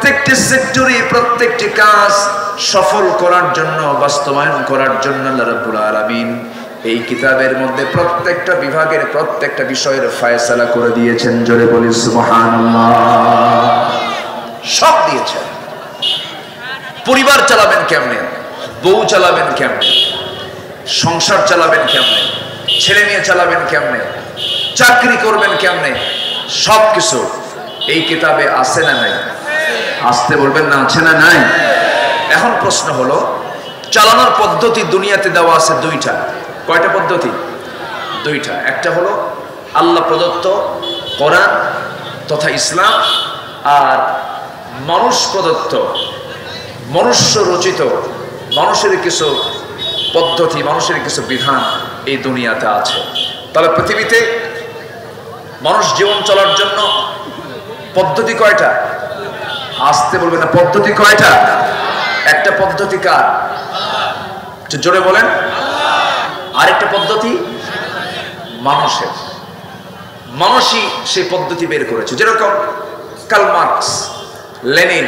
প্রত্যেকটি সেক্টরে প্রত্যেকটি কাজ সফল করার জন্য, বাস্তবায়ন করার জন্য আল্লাহ রাব্বুল আলামিন এই কিতাবের মধ্যে প্রত্যেকটা বিভাগের প্রত্যেকটা বিষয়ের ফয়সালা করে দিয়েছেন। জোরে বলি সুবহানাল্লাহ। সব দিয়েছেন। পরিবার চালাবেন কেমনে, বউ চালাবেন কেমনে, সংসার চালাবেন কেমনে, ছেলে মেয়ে চালাবেন কেমনে, চাকরি করবেন কেমনে, সবকিছু এই কিতাবে আছে না নাই? আসতে বলবেন না, আছে না নাই? এখন প্রশ্ন হলো, চালানোর পদ্ধতি দুনিয়াতে দেওয়া আছে দুইটা। কয়টা পদ্ধতি? দুইটা। একটা হলো আল্লাহ প্রদত্ত কোরআন তথা ইসলাম, আর মানুষ প্রদত্ত, মনুষ্য রচিত মানুষের কিছু পদ্ধতি, মানুষের কিছু বিধান এই দুনিয়াতে আছে। তাহলে পৃথিবীতে মানুষ জীবন চলার জন্য পদ্ধতি কয়টা? আসতে বলবেন না, পদ্ধতি কয়টা? একটা পদ্ধতি কার? জোরে বলেন। আরেকটা পদ্ধতি মানুষের। মানুষই সেই পদ্ধতি বের করেছে। যেরকম কার্ল মার্কস, লেনিন,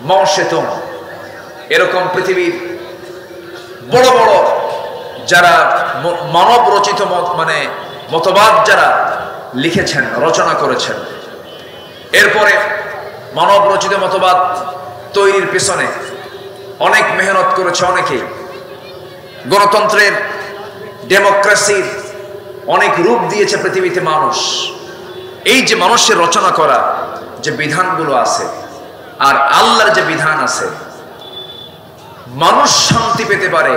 মাও সেতুং, এরকম পৃথিবীর বড় বড় যারা মানব রচিত মানে মতবাদ যারা লিখেছেন, রচনা করেছেন, এরপরে মানব রচিত মতবাদ তৈরির পেছনে অনেক মেহনত করেছে অনেকেই। গণতন্ত্রের, ডেমোক্রেসির অনেক রূপ দিয়েছে পৃথিবীতে মানুষ। এই যে মানুষের রচনা করা যে বিধানগুলো আছে আর আল্লাহর যে বিধান আছে, মানুষ শান্তি পেতে পারে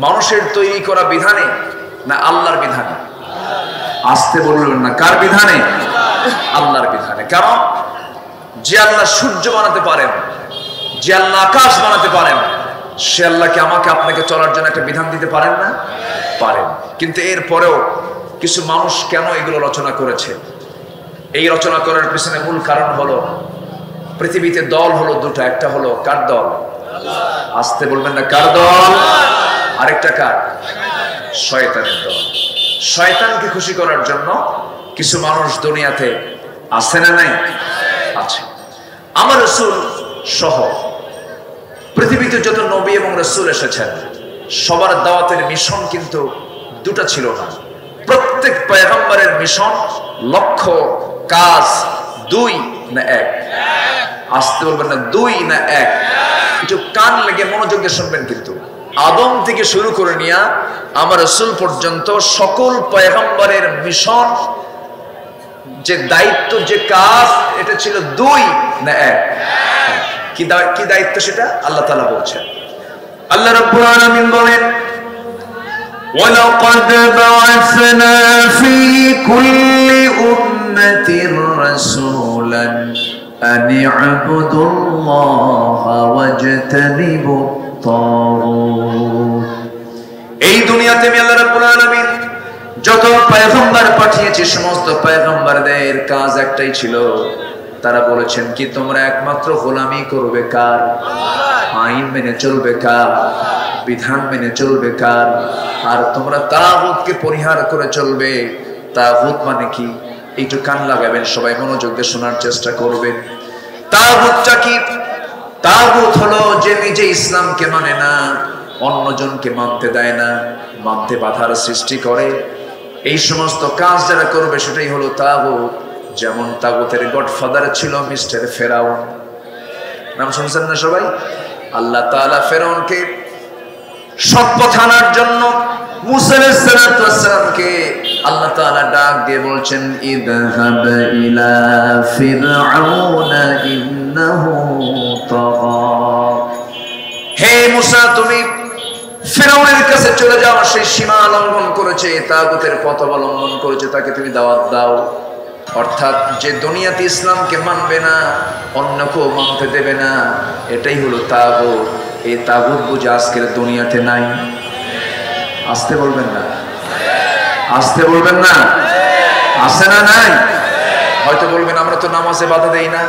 মানুষের তৈরি করা বিধানে না আল্লাহর বিধানে? আসতে বললেন না, কার বিধানে? আল্লাহর বিধানে। কারণ যে আল্লাহ সূর্য বানাতে পারেন, যে আল্লাহ আকাশ বানাতে পারেন, সে আল্লাহকে আমাকে আপনাকে চলার জন্য একটা বিধান দিতে পারেন না? পারেন। কিন্তু এরপরেও কিছু মানুষ কেন এগুলো রচনা করেছে? এই রচনা করার পিছনে মূল কারণ হলো, পৃথিবীতে দল হলো দুটা। একটা হলো কার দল? আসতে বলবেন না, কার দল? আরেকটা কার? শয়তানের দল। শয়তানকে খুশি করার জন্য কিছু মানুষ দুনিয়াতে আছে না নাই? আছে। আমার রাসূল সহ পৃথিবীতে যত নবী এবং রাসূল এসেছেন, সবার দাওয়াতের মিশন কিন্তু দুটা ছিল না। প্রত্যেক পয়গম্বরের মিশন, লক্ষ্য, কাজ দুই না এক? আসতে বলবেন না, দুই না এক? একটু কান লেগে মনোযোগ দিয়ে শুনবেন। কিন্তু আদম থেকে শুরু করে নিয়ে আমার রাসূল পর্যন্ত সকল পয়গম্বরের মিশন, যে দায়িত্ব, যে কাজ, এটা ছিল দুই না এক? কি দায়িত্ব সেটা আল্লাহ তাআলা বলছেন। আল্লাহ রাব্বুল আলামিন বলেন, ওয়ালাকাদ বা'আসনা ফি কুল্লি উম্মাতির রাসূলান আন ই'বুদুল্লাহা ওয়াজতানিবুত তাগুত। এই দুনিয়াতে আমি আল্লাহ রাব্বুল আলামিন যত পয়গম্বর পাঠিয়েছি, সমস্ত পয়গম্বরদের কাজ একটাই ছিল। তারা বলেছেন কি, তোমরা একমাত্র গোলামি করবে কার? আইন মেনে চলবে কার? বিধান মেনে চলবে কার? আর তোমরা তাগুতকে পরিহার করে চলবে। তাগুত মানে কি? একটু কান লাগাবেন, সবাই মনোযোগ দিয়ে শোনার চেষ্টা করবেন। তাগুতটা কি? তাগুত হলো যে নিজে ইসলামকে মানে না, অন্যজনকে মানতে দেয় না, মানতে বাধার সৃষ্টি করে। এই সমস্ত কাজ যারা করবে সেটাই হলো তাগুত। যেমন তাগুতের গডফাদার ছিল মিস্টার ফেরাউন। নাম শুনছেন না সবাই? আল্লাহ তাআলা ফেরাউনকে সৎপথে আনার জন্য মুসা আলাইহিস সালামকে আল্লাহ তাআলা ডাক দিয়ে বলছেন, ইযহাব ইলা ফিরআউনা ইন্নাহু তাগা। হে মুসা, তুমি ফিরআউনের কাছে চলে যাও, সে সীমা লঙ্ঘন করেছে, তাগুতের পথ অবলম্বন করেছে, তাকে তুমি দাওয়াত দাও। অর্থাৎ যে দুনিয়াতে ইসলামকে মানবে না, অন্যকেও মানতে দেবে না, এটাই হলো তাগুত। এই তাগুত বুঝে আজকের দুনিয়াতে নাই? আসতে বলবেন না, আসতে বলবেন না, আছে না নাই? হয়তো বলবেন, আমরা তো নামাজে বাধা দেই না,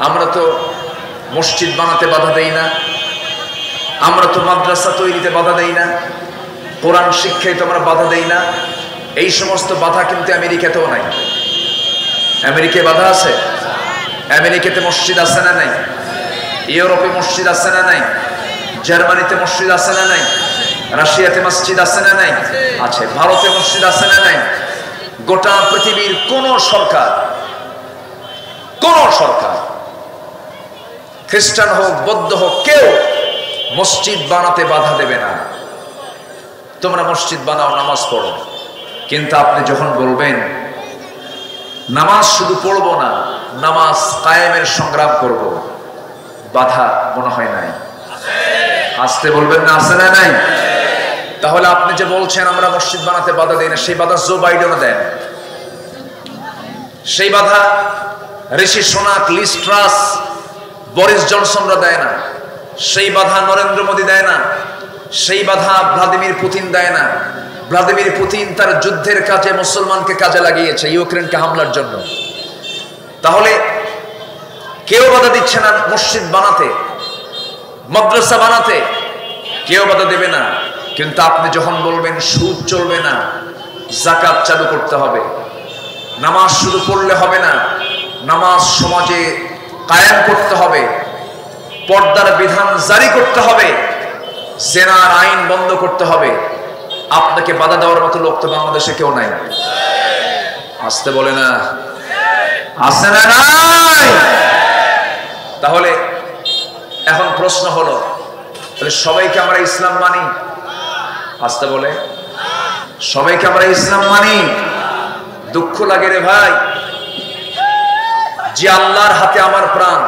আমরা তো মসজিদ বানাতে বাধা দেই না, আমরা তো মাদ্রাসা তৈরিতে বাধা দেই না, কোরআন শিক্ষায় তো আমরা বাধা দেই না। এই সমস্ত বাধা কিন্তু আমেরিকাতেও নাই। আমেরিকায় বাধা আছে? আমেরিকাতে মসজিদ আছে না নাই? ইউরোপে মসজিদ আছে না নাই? জার্মানিতে মসজিদ আছে না নাই? রাশিয়াতে মসজিদ আছে না নাই? আছে। ভারতে মসজিদ আছে না নাই? গোটা পৃথিবীর কোন সরকার খ্রিস্টান হোক, বৌদ্ধ হোক, কেউ মসজিদ বানাতে বাধা দেবে না। তোমরা মসজিদ বানাও, নামাজ পড়ো। কিন্তু আপনি যখন বলবেন নামাজ শুধু পড়বো না, নামাজ কায়েমের সংগ্রাম করব, বাধা মনে হয় নাই? আসতে বলবেন না, আছে না নাই? তাহলে আপনি যে বলছেন আমরা মসজিদ বানাতে বাধা দিই না, সেই বাধা জো বাইডেনও দেন, সেই বাধা ঋষি সোনাক, লিজ ট্রাস, বরিস জনসনরা দেয় না, সেই বাধা নরেন্দ্র মোদী দেয় না, সেই বাধা ভ্লাদিমির পুতিন দেয় না। ভ্লাদিমির পুতিন তার যুদ্ধের কাজে মুসলমানকে কাজে লাগিয়েছে, ইউক্রেনকে হামলার জন্য। তাহলে কেউ বাধা দিচ্ছে না মসজিদ বানাতে, মাদ্রাসা বানাতে, কেউ বাধা দেবে না। কিন্তু আপনি যখন বলবেন সুদ চলবে না, যাকাত চালু করতে হবে, নামাজ শুধু পড়লে হবে না, নামাজ সমাজে কায়েম করতে হবে, পর্দার বিধান জারি করতে হবে, জেনার আইন বন্ধ করতে হবে, আপনাকে বাধা দেওয়ার মতো লোক তো বাংলাদেশে কেউ নাই। আসতে বলে না, আছে না নাই? তাহলে এখন প্রশ্ন হলো, তাহলে সবাইকে আমরা ইসলাম মানি? আসতে বলে, সবাইকে আমরা ইসলাম মানি? দুঃখ লাগে রে ভাই, যে আল্লাহর হাতে আমার প্রাণ,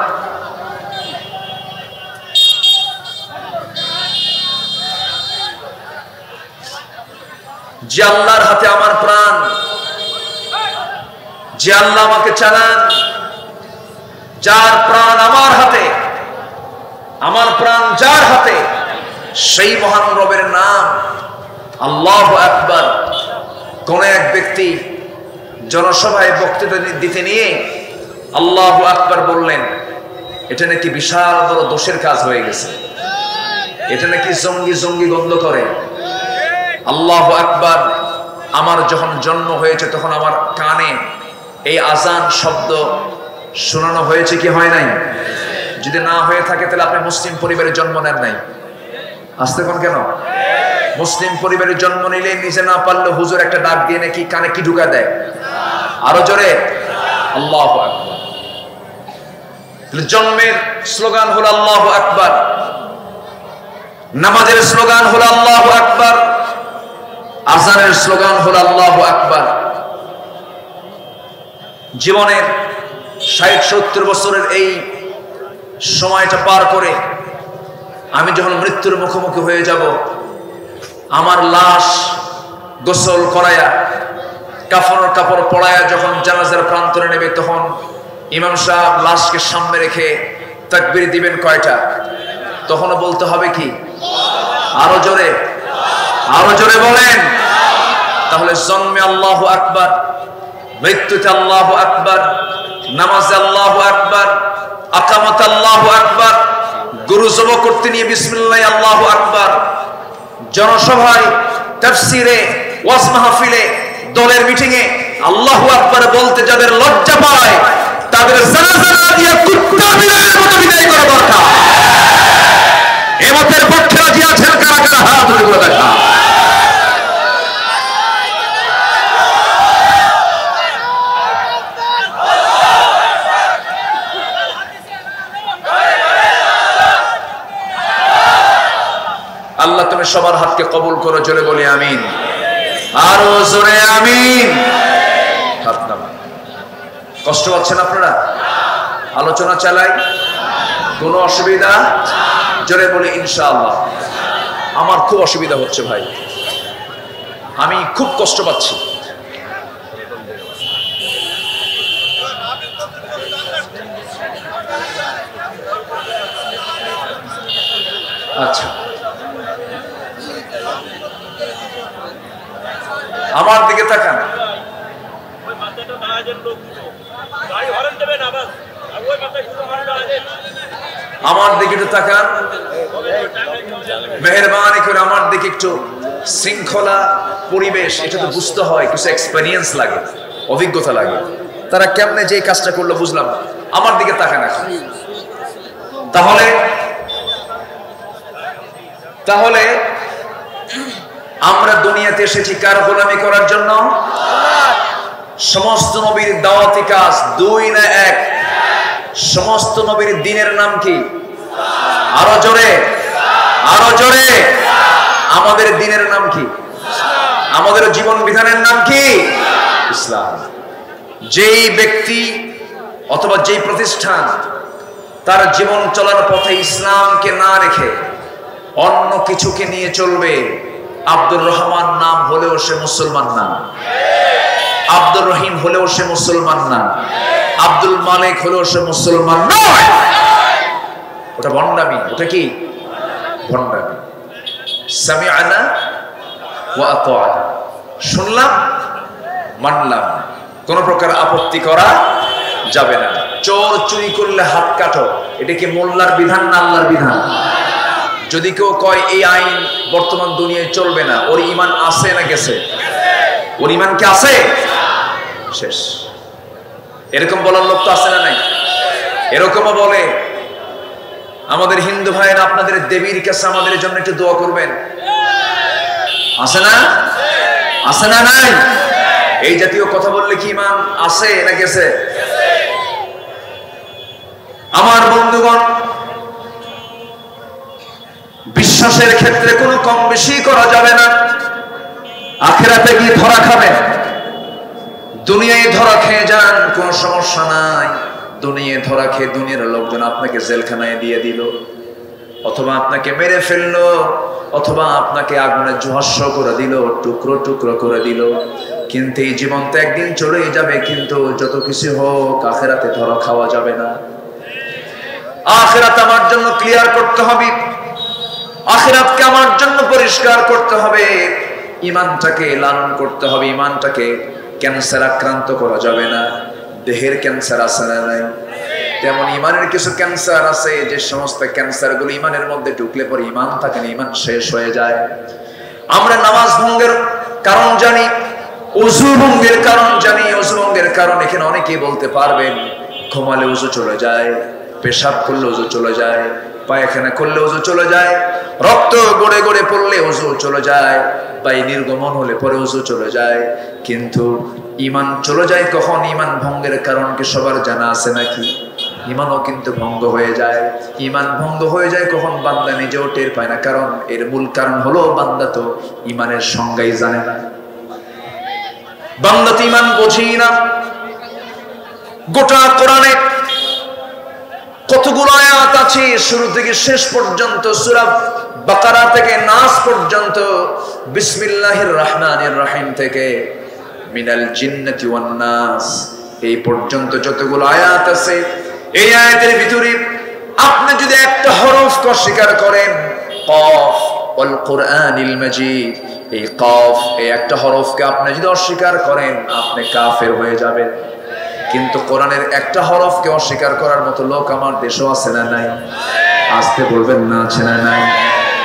যে আল্লাহর হাতে আমার প্রাণ, যে আল্লাহ আমাকে চালান, যার প্রাণ আমার হাতে, আমার প্রাণ যার হাতে, সেই মহান রবের নাম আল্লাহু আকবার। কোন এক ব্যক্তি জনসভায় বক্তৃতা দিতে নিয়ে আল্লাহু আকবার বললেন, এটা নাকি বিশাল বড় দোষের কাজ হয়ে গেছে, এটা নাকি জঙ্গি জঙ্গি গন্ধ করে। আল্লাহু আকবার। আমার যখন জন্ম হয়েছে তখন আমার কানে এই আজান শব্দ শোনানো হয়েছে কি হয় নাই? যদি না হয়ে থাকে তাহলে আপনি মুসলিম পরিবারে জন্ম নেন নাই। আসতে কোন কেন? মুসলিম পরিবারে জন্ম নিলে নিজে না পারলে হুজুর একটা ডাক দিয়ে নাকি কানে কি ঢুকা দেয়? আরো জোরে আল্লাহু আকবার। জন্মের স্লোগান হলো আল্লাহু আকবার, নামাজের স্লোগান হলো আল্লাহু আকবার, আযানের স্লোগান হলো আল্লাহু আকবার। জীবনের ৬০-৭০ বছরের এই সময়টা পার করে আমি যখন মৃত্যুর মুখোমুখি হয়ে যাব, আমার লাশ গোসল করায়া, কাফনের কাপড় পরায়া যখন জানাজার প্রান্তরে নেবে, তখন ইমাম সাহেব লাশকে সামনে রেখে তাকবীর দিবেন কয়টা? তখনও বলতে হবে কি? আরো জোরে, আরো জোরে বলেন। তাহলে জন্মে আল্লাহু আকবার, মৃত্যুতে আল্লাহু আকবার, নামাজে আল্লাহু আকবার, আকামতে আল্লাহু আকবার, গরু জবাই করতে নিয়ে বিসমিল্লাহ আল্লাহু আকবার, জনসভায়, তাফসিরে, ওয়াজ মাহফিলে, দলের মিটিং এ আল্লাহু আকবার বলতে যাদের লজ্জা পায়, তাদের জানাজা না দিয়ে কুত্তা বিড়ালের মতো বিদায় করা দরকার। এই মতের পক্ষে রাজি আছেন কারা কারা? হাত তুলে করে দেখা। আল্লাহ তুমি সবার হাতকে কবুল করো, জোরে বলি আমিন, আরো জোরে আমিন। হাত নামান। কষ্ট পাচ্ছেন আপনারা? আলোচনা চালাই, কোনো অসুবিধা? জোরে বলি ইনশাআল্লাহ। আমার খুব অসুবিধা হচ্ছে ভাই, আমি খুব কষ্ট পাচ্ছি। আচ্ছা, আমার দিকে তাকান। আমার দিকে একটু তাকান, মেহেরবানি করে আমার দিকে একটু। শৃঙ্খলা পরিবেশ, এটা তো বুঝতে হয়, কিছু এক্সপেরিয়েন্স লাগে, অভিজ্ঞতা লাগে। তারা কেমনে যে কাজটা করলো বুঝলাম না। আমার দিকে তাকান এখন। তাহলে তাহলে আমরা দুনিয়াতে এসেছি কার গোলামি করার জন্য? সমস্ত নবীর দাওয়াতি কাজ দুই না এক? সমস্ত নবীর দ্বীনের নাম কি? আরো জোরে, আরো জোরে। আমাদের দ্বীনের নাম কি? আমাদের জীবন বিধানের নাম কি? ইসলাম। যেই ব্যক্তি অথবা যেই প্রতিষ্ঠান তার জীবন চলার পথে ইসলামকে না রেখে অন্য কিছুকে নিয়ে চলবে, আব্দুর রহমান নাম হলেও সে মুসলমান না, আব্দুর রহিম হলেও সে মুসলমান না, আব্দুল মালিক হলেও সে মুসলমান নয়। ওটা ভণ্ডামি। ওটা কি? ভণ্ডামি। সামিআনা ওয়া আতাআনা, শুনলাম মানলাম, কোন প্রকার আপত্তি করা যাবে না। চোর চুরি করলে হাত কাটো, এটা কি মোল্লার বিধান না আল্লাহর বিধান? যদি কেউ কয় এই আইন বর্তমান দুনিয়ায় চলবে না, ওর ঈমান আছে না গেছে? ওর ঈমান কি আছে? শেষ। এরকম বলার লোক তো আছে না নাই? এরকমও বলে আমাদের হিন্দু ভাইয়েরা আপনাদের দেবীর কাছে আমাদের জন্য একটু দোয়া করবেন, আছে না? আছে না নাই? এই জাতীয় কথা বললে কি ঈমান আছে না গেছে? আমার বন্ধুগণ, বিশ্বাসের ক্ষেত্রে কোনো কম বেশি করা যাবে না। আখিরাতে গিয়ে ধরা খাবেন, দুনিয়ায় ধরা খেয়ে যান, কোনো সমস্যা নাই। দুনিয়ায় ধরা খেয়ে দুনিয়ার লোকজন আপনাকে জেলখানায় দিয়ে দিল, অথবা আপনাকে মেরে ফেললো, অথবা আপনাকে আগুনে ঝুহাস্য করে দিল, টুকরো টুকরো করে দিল, কিন্তু এই জীবন তো একদিন চলেই যাবে। কিন্তু যত কিছু হোক, আখিরাতে ধরা খাওয়া যাবে না। আখিরাত আমার জন্য ক্লিয়ার করতে হবে, আখিরাতকে আমার জন্য পরিষ্কার করতে হবে, ঈমানটাকে লালন করতে হবে। ঈমানটাকে ক্যান্সার আক্রান্ত করা যাবে না। দেহের ক্যান্সার আছে না নাই? তেমন ঈমানের কিছু ক্যান্সার আছে, যে সমস্ত ক্যান্সার গুলো ঈমানের মধ্যে ঢুকলে পরে ঈমান থাকে না, ঈমান শেষ হয়ে যায়। আমরা নামাজ ভঙ্গের কারণ জানি, ওযু ভঙ্গের কারণ জানি। ওযু ভঙ্গের কারণ এখানে অনেকেই বলতে পারবেন। ঘুমালে ওযু চলে যায়, পেশাব করলে ওযু চলে যায়, পায়খানা করলে ওযু চলে যায়, রক্ত গড়ে গড়ে পড়লে ওযু চলে যায়, বা নির্গমন হলে পরে ওযু চলে যায়। কিন্তু ঈমান চলে যায় কখন? ঈমান ভঙ্গের কারণ কি সবার জানা আছে নাকি? ঈমানও কিন্তু ভঙ্গ হয়ে যায়। ঈমান ভঙ্গ হয়ে যায় কখন? বান্দা নিজেও টের পায় না। কারণ এর মূল কারণ হলো বান্দা তো ঈমানের সংজ্ঞাই জানে না, বান্দা তো ঈমান বোঝেই না। গোটা কোরআনে কতগুলো আয়াত আছে, শুরু থেকে শেষ পর্যন্ত, সূরা বাকারা থেকে নাস পর্যন্ত, বিসমিল্লাহির রহমানির রহিম থেকে মিনাল জিন্নাতি ওয়ান নাস এই পর্যন্ত যতগুলো আয়াত আছে, এই আয়াতের ভিতরে আপনি যদি একটা হরফকে অস্বীকার করেন, কফ ওয়াল কুরআনিল মাজিদ, এই কফ, এই একটা হরফকে আপনি যদি অস্বীকার করেন, আপনি কাফের হয়ে যাবেন। কিন্তু কোরআনের একটা হরফকে অস্বীকার করার মতো লোক আমার দেশও আছে না নাই? আসতে বলবেন না, আছে না নাই?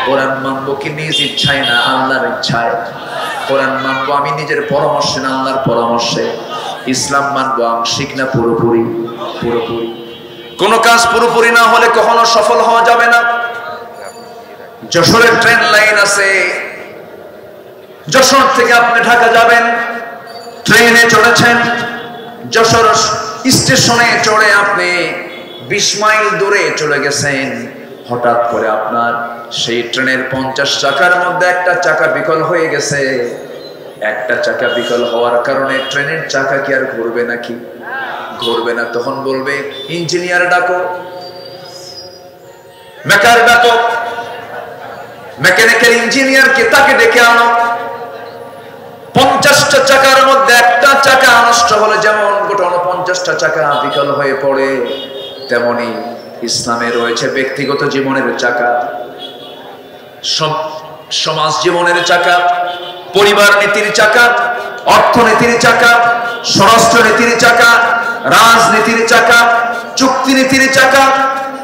কোরআন মানবো কি নিজ ইচ্ছায় না আল্লাহর ইচ্ছায়? কোরআন মানবো আমি নিজের পরামর্শে না আল্লাহর পরামর্শে? ইসলাম মানবো আংশিক না পুরোপুরি? পুরোপুরি। কোন কাজ পুরোপুরি না হলে কখনো সফল হওয়া যাবে না। যশোরের ট্রেন লাইন আছে, যশোর থেকে আপনি ঢাকা যাবেন, ট্রেনে চড়েছেন, যশোর স্টেশনে চড়ে আপনি 20 মাইল দূরে চলে গেছেন। হঠাৎ করে আপনার সেই ট্রেনের 50 চাকার মধ্যে একটা চাকা বিকল হয়ে গেছে। একটা চাকা বিকল হওয়ার কারণে ট্রেনের চাকা কি আর ঘুরবে নাকি? ঘুরবে না। তখন বলবে ইঞ্জিনিয়ার ডাকো, মেকার ডাকো, মেকানিক্যাল ইঞ্জিনিয়ারকে তাকে ডেকে আনো। 50টা চাকার মধ্যে একটা চাকা নষ্ট হলে যেমন গোটা 49টা চাকা বিকল হয়ে পড়ে, তেমনি ইসলামে রয়েছে ব্যক্তিগত জীবনের চাকা, সমাজ জীবনের চাকা, পরিবার নীতির চাকা, অর্থনীতির চাকা, স্বরাষ্ট্রনীতির চাকা, রাজনীতির চাকা, চুক্তিনীতির চাকা,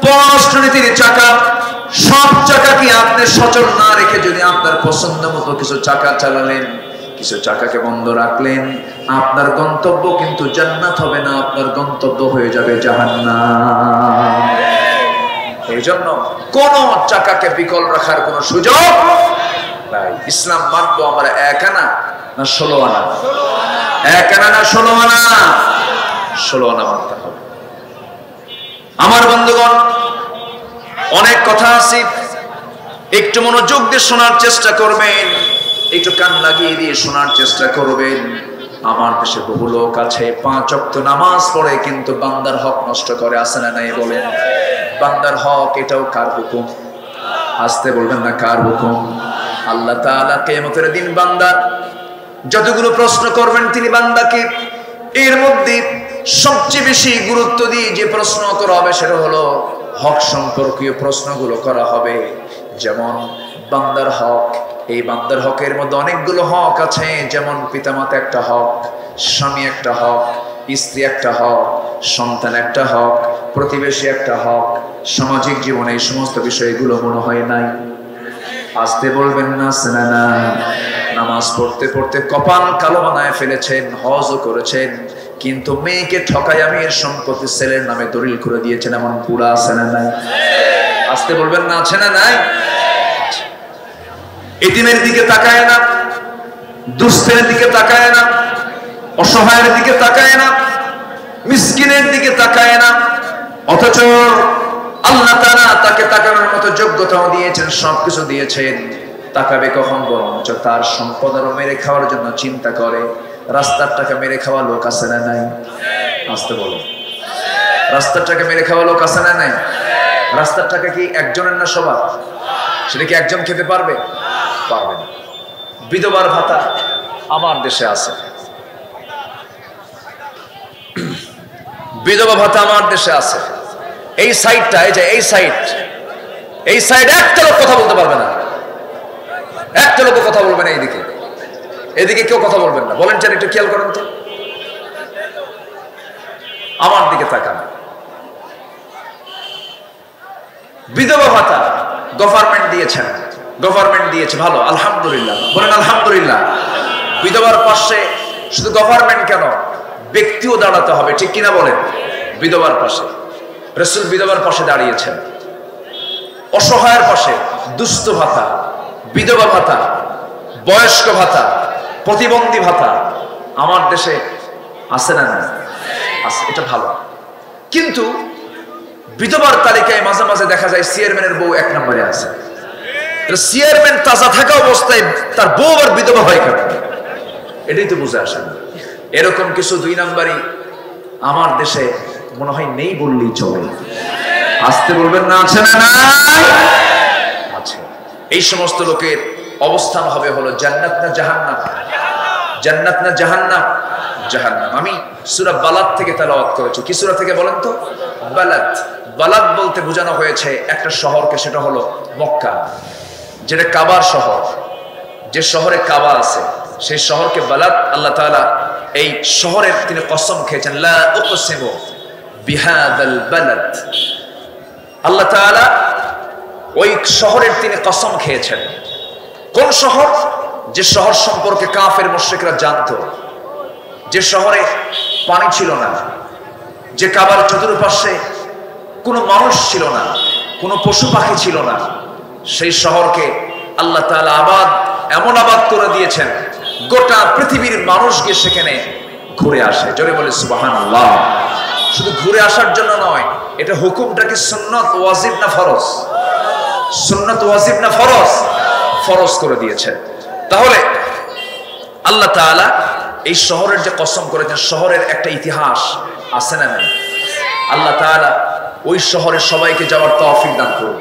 পররাষ্ট্রনীতির চাকা। সব চাকা কি আপনি সচল না রেখে যদি আপনার পছন্দ মতো কিছু চাকা চালালেন, কিছু চাকাকে বন্ধ রাখলেন, আপনার গন্তব্য কিন্তু জান্নাত হবে না, আপনার গন্তব্য হয়ে যাবে জাহান্নাম। এই জন্য কোন চাকাকে বিকল রাখার কোন সুযোগ নাই। ইসলাম মানবো আমরা 1 আনা না 16 আনা? 1 আনা না 16 আনা? 16 আনা মানতে হবে। আমার বন্ধুগণ, অনেক কথা আছে, একটু মনোযোগ দিয়ে শোনার চেষ্টা করবেন, একটু কান লাগিয়ে দিয়ে শোনার চেষ্টা করবেন। আমার দেশে বহু লোক আছে 5 ওয়াক্ত নামাজ পড়ে কিন্তু বান্দার হক নষ্ট করে, আছে না নাই বলেন? বান্দার হক, এটাও কার হুকুম? আসতে বলবেন না, কার হুকুম? আল্লাহ তাআলা কিয়ামতের দিন বান্দা যতগুলো প্রশ্ন করবেন তিনি বান্দাকে, এর মধ্যে সবচেয়ে বেশি গুরুত্ব দিয়ে যে প্রশ্ন করা হবে সেটা হলো হক সম্পর্কীয় প্রশ্নগুলো করা হবে। যেমন বান্দার হক, এই বান্দার হকের মধ্যে অনেকগুলো হক আছে, যেমন পিতামাতা একটা হক, স্বামী একটা হক, স্ত্রী একটা হক, সন্তান একটা হক, প্রতিবেশী একটা হক, সামাজিক জীবনে এই সমস্ত বিষয়গুলো মনে হয় নাই? আসতে বলবেন না, না না। নামাজ পড়তে পড়তে কপাল কালো বানায় ফেলেছেন, হজও করেছেন, কিন্তু মেয়েকে ঠকাই আমি এর সম্পত্তি ছেলের নামে দলিল করে দিয়েছেন, এমন পুরা আছে না নাই? আসতে বলবেন না, আছে না নাই? এতিমের দিকে তাকায় না, দুস্থের দিকে তাকায় না, অসহায়ের দিকে তাকায় না, মিসকিনের দিকে তাকায় না, অথচ আল্লাহ তাআলা তাকে তাকানোর মতো যোগ্যতাও দিয়েছেন, সবকিছু দিয়েছেন। তাকাবে কখন? বরঞ্চ তার সম্পদ আরো মেরে খাওয়ার জন্য চিন্তা করে। রাস্তার টাকা মেরে খাওয়া লোক আছে না নাই? আসতে বলো, রাস্তার টাকা মেরে খাওয়া লোক আছে না নাই? রাস্তার টাকা কি একজনের না সবার? সেটা কি একজন খেতে পারবে? পারবে না। বিধবার ভাতা আমার দেশে আছে, বিধবা ভাতা আমার দেশে আছে। এই সাইডটা, এই যে এই সাইড একটা লোক কথা বলতে পারবে না, একটা লোক কথা বলবে না। এদিকে কেউ কথা বলবেন না। বলেন একটু খেয়াল করেন তো, আমার দিকে তাকান। বিধবা ভাতা গভর্নমেন্ট দিয়েছেন, গভর্নমেন্ট দিয়েছে, ভালো, আলহামদুলিল্লাহ। বলেন আলহামদুলিল্লাহ। বিধবার পাশে শুধু গভর্নমেন্ট কেন, ব্যক্তিও দাঁড়াতে হবে, ঠিক কিনা বলেন? বিধবার পাশে রাসূল বিধবার পাশে দাঁড়িয়েছেন, অসহায়ের পাশে। দুস্থ ভাতা, বিধবা ভাতা, বয়স্ক ভাতা, প্রতিবন্ধী ভাতা আমার দেশে আছে না? না আছে, এটা ভালো। কিন্তু বিধবার তালিকায় মাঝে মাঝে দেখা যায় চেয়ারম্যানের বউ 1 নম্বরে আছে। চেয়ারম্যান তাজা থাকা অবস্থায় তার বউ আর বিধবা হয় কেন? এটাই তো বুঝে আসে না। এরকম কিছু 2 নম্বরই আমার দেশে মনে হয় নেই বললেই চলে। আসতে বলবেন না, আছে না নাই? আছে। এই সমস্ত লোকের অবস্থান হবে হলো জান্নাত না জাহান্নাম? জান্নাত না জাহান্নাম? জাহান্নাম। আমি সূরা বালাদ থেকে তেলাওয়াত করেছি। কি সূরা থেকে বলেন তো? বালাদ। বালাদ বলতে বোঝানো হয়েছে একটা শহরকে, সেটা হলো মক্কা, যেটা কাবার শহর। যে শহরে কাবা আছে সেই শহরকে বালাদ। আল্লাহ তাআলা এই শহরের তিনি কসম খেয়েছেন, লা উকসিমু বিহাদাল বালাদ। আল্লাহ তাআলা ওই শহরের তিনি কসম খেয়েছেন। কোন শহর? যে শহর সম্পর্কে কাফের মুশরিকরা জানতো, যে শহরে পানি ছিল না, যে কাবার চতুর্পাশে কোনো মানুষ ছিল না, কোনো পশু পাখি ছিল না, সেই শহরকে আল্লাহ তাআলা এমন আবাদ করে দিয়েছেন, গোটা পৃথিবীর মানুষকে সেখানে ঘুরে আসে। জোরে বলে সুবহানাল্লাহ। শুধু ঘুরে আসার জন্য নয়, এটা হুকুমটা কি সুন্নাত ওয়াজিব না ফরজ? সুন্নাত ওয়াজিব না ফরজ? ফরজ করে দিয়েছেন। তাহলে আল্লাহ তাআলা এই শহরের যে কসম করেছেন, শহরের একটা ইতিহাস আছে না নাই? আল্লাহ তাআলা ওই শহরে সবাইকে যাওয়ার তৌফিক দান করুন।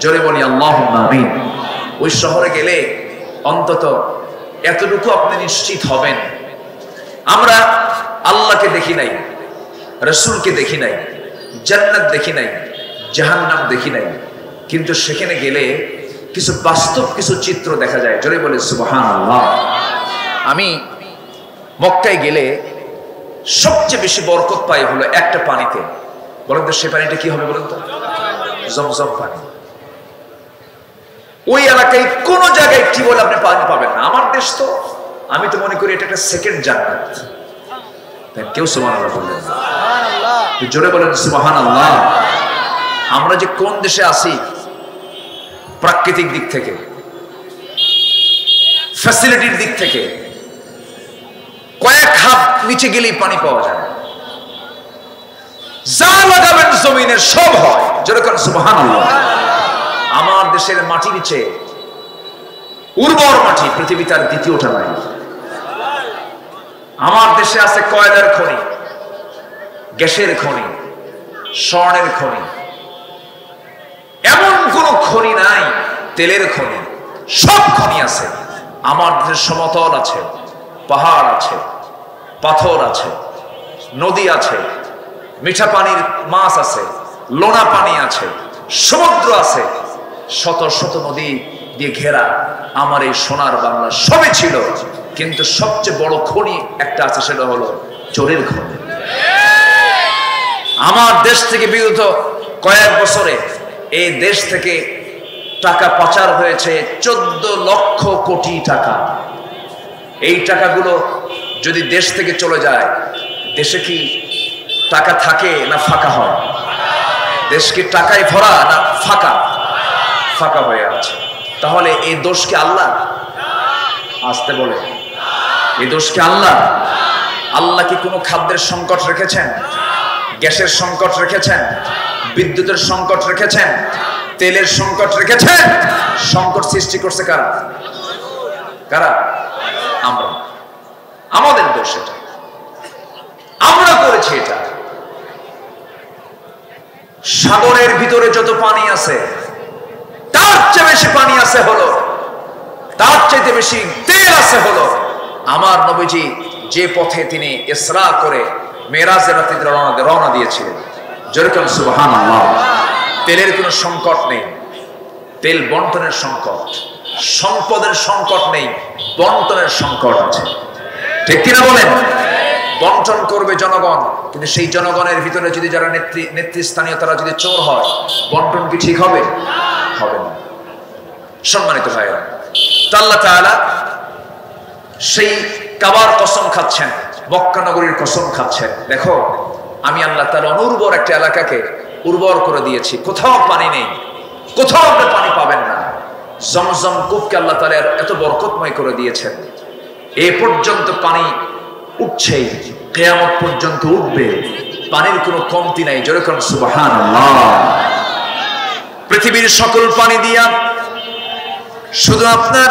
জোরে বলি আল্লাহুম্মা আমিন। ওই শহরে গেলে অন্তত এতটুকু আপনি নিশ্চিত হবেন, আমরা আল্লাহকে দেখি নাই, রাসূলকে দেখি নাই, জান্নাত দেখি নাই, জাহান্নাম দেখি নাই, কিন্তু সেখানে গেলে কিছু বাস্তব কিছু চিত্র দেখা যায়। জোরে বলে সুবহানাল্লাহ। আমি মক্কায় গেলে সবচেয়ে বেশি বরকত পাই হলো একটা পানিতে। বলেন তো সে পানিটা কি হবে বলেন তো? জমজম পানি। ওই এলাকায় কোন জায়গায় কি বলে আপনি পানি পাবেন না। আমার দেশ তো আমি তো মনে করি এটা একটা সেকেন্ড জান্নাত। কেউ সুবহানাল্লাহ বললেন না, জোরে বলেন সুবহানাল্লাহ। আমরা যে কোন দেশে আছি, প্রাকৃতিক দিক থেকে, ফ্যাসিলিটির দিক থেকে কয়েক হাত নিচে গেলেই পানি পাওয়া যায়, যা লাগাবেন জমিনের সব হয়, যেরকম সুবহানাল্লাহ। আমার দেশের মাটির নিচে উর্বর মাটি পৃথিবীতে আর দ্বিতীয়টা নাই। আমার দেশে আছে কয়লার খনি, গ্যাসের খনি, স্বর্ণের খনি, এমন কোন খনি নাই, তেলের খনি, সব খনি আছে। আমার দেশের সমতল আছে, পাহাড় আছে, পাথর আছে, নদী আছে, মিঠা পানির মাছ আছে, লোনা পানি আছে, সমুদ্র আছে, শত শত নদী দিয়ে ঘেরা আমার এই সোনার বাংলা সবই ছিল। কিন্তু সবচেয়ে বড় খনি একটা আছে, সেটা হলো চোরের খনি। আমার দেশ থেকে বিগত কয়েক বছরে এই দেশ থেকে টাকা পাচার হয়েছে 14 লক্ষ কোটি টাকা। এই টাকাগুলো যদি দেশ থেকে চলে যায়, দেশে কি টাকা থাকে না ফাঁকা হয়? দেশ কি টাকায় ভরা না ফাঁকা? ফাঁকা হয়ে আছে। তাহলে এই দোষ কি আল্লাহ? আসতে বলে, এই দোষ কি আল্লাহ? আল্লাহ কি কোনো খাদ্যের সংকট রেখেছেন? গ্যাসের সংকট রেখেছেন? বিদ্যুতের সংকট রেখেছেন? তেলের সংকট রেখেছেন? সংকট সৃষ্টি করছে কারা? কারা? আমরা। আমাদের দোষ এটা, আমরা করেছি এটা। সাগরের ভিতরে যত পানি আছে তার চেয়ে বেশি পানি আছে হলো, তার চাইতে বেশি তেল আছে হলো আমার নবীজি যে পথে তিনি ইসরা করে মেরাজের রাতে রওনা দিয়েছিলেন। যেরকম সুবহানাল্লাহ। তেলের কোনো সংকট নেই, তেল বন্টনের সংকট, সম্পদের সংকট নেই, বন্টনের সংকট আছে। ঠিক কিনা বলেন? বন্টন করবে জনগণ, কিন্তু সেই জনগণের ভিতরে যদি যারা নেতৃস্থানীয় তারা যদি চোর হয়, বন্টন কি ঠিক হবে? হবে না। সম্মানিত ভাইরা, আল্লাহ তাআলা সেই কাবার কসম খাচ্ছেন, মক্কা নগরীর কসম খাচ্ছেন, দেখো আমি আল্লাহ তাআলা অনুর্বর একটা এলাকাকে উর্বর করে দিয়েছি, কোথাও পানি নেই, কোথাও আপনি পানি পাবেন না। জমজম কূপকে আল্লাহ তাআলা এত বরকতময় করে দিয়েছেন, এ পর্যন্ত পানি উঠছেই, কিয়ামত পর্যন্ত উঠবে, পানির কোনো কমতি নাই। যেরকম সুবহানাল্লাহ। পৃথিবীর সকল পানি দিয়া শুধু আপনার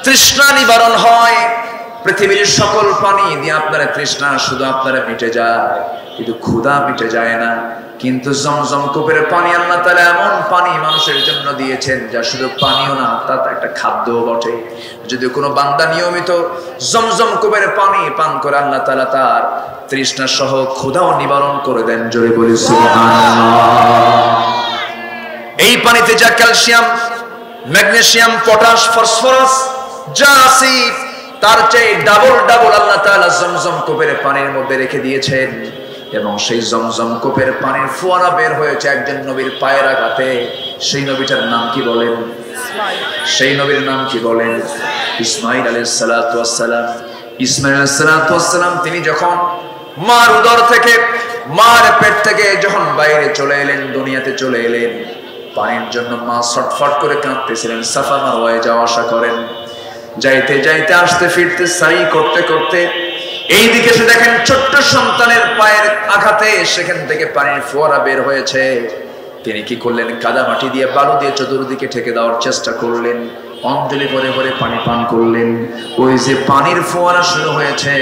তৃষ্ণা নিবারণ হয়, পৃথিবীর সকল পানি দিয়ে আপনার তৃষ্ণা শুধু আপনার মিটে যায়, কিন্তু ক্ষুধা মিটে যায় না। কিন্তু জমজম কূপের পানি আল্লাহ তাআলা এমন পানি মানুষের জন্য দিয়েছেন যা শুধু পানিও না, তা একটা খাদ্যও বটে। যদি কোনো বান্দা নিয়মিত জমজম কূপের পানি পান করে, আল্লাহ তাআলা তার তৃষ্ণা সহ ক্ষুধাও নিবারণ করে দেন। জোরে বলি সুবহানাল্লাহ। এই পানিতে যা ক্যালসিয়াম, ম্যাগনেসিয়াম, পটাশ, ফসফরাস যা আছে তার চেয়ে ডাবল ডাবল আল্লাহ তাআলা জমজম কূপের পানির মধ্যে রেখে দিয়েছেন। এবং সেই জমজম কূপের পানির ফোয়ারা বের হয়েছে একজন নবীর পায়ের আঘাতে। সেই নবীটার নাম কি বলেন? সেই নবীর নাম কি বলেন? ইসমাঈল আলাইহিস সালাতু ওয়াস সালাম। ইসমাঈল আলাইহিস সালাতু ওয়াস সালাম তিনি যখন মার উদর থেকে, মার পেট থেকে যখন বাইরে চলে এলেন, দুনিয়াতে চলে এলেন, পানির জন্য মা ছটফট করে কাঁদতেছিলেন। সাফা মারওয়ায় যাওয়া আসা করেন, যাইতে যাইতে আসতে ফিরতে সাই করতে করতে এইদিকে এসে দেখেন ছোট্ট সন্তানের পায়ের আঘাতে সেখান থেকে পানির ফোয়ারা বের হয়েছে। তিনি কি করলেন? কাদা মাটি দিয়ে, বালু দিয়ে চতুর্দিকে ঠেকে দেওয়ার চেষ্টা করলেন, অঞ্জলি ভরে ভরে পানি পান করলেন। ওই যে পানির ফোয়ারা শুরু হয়েছে,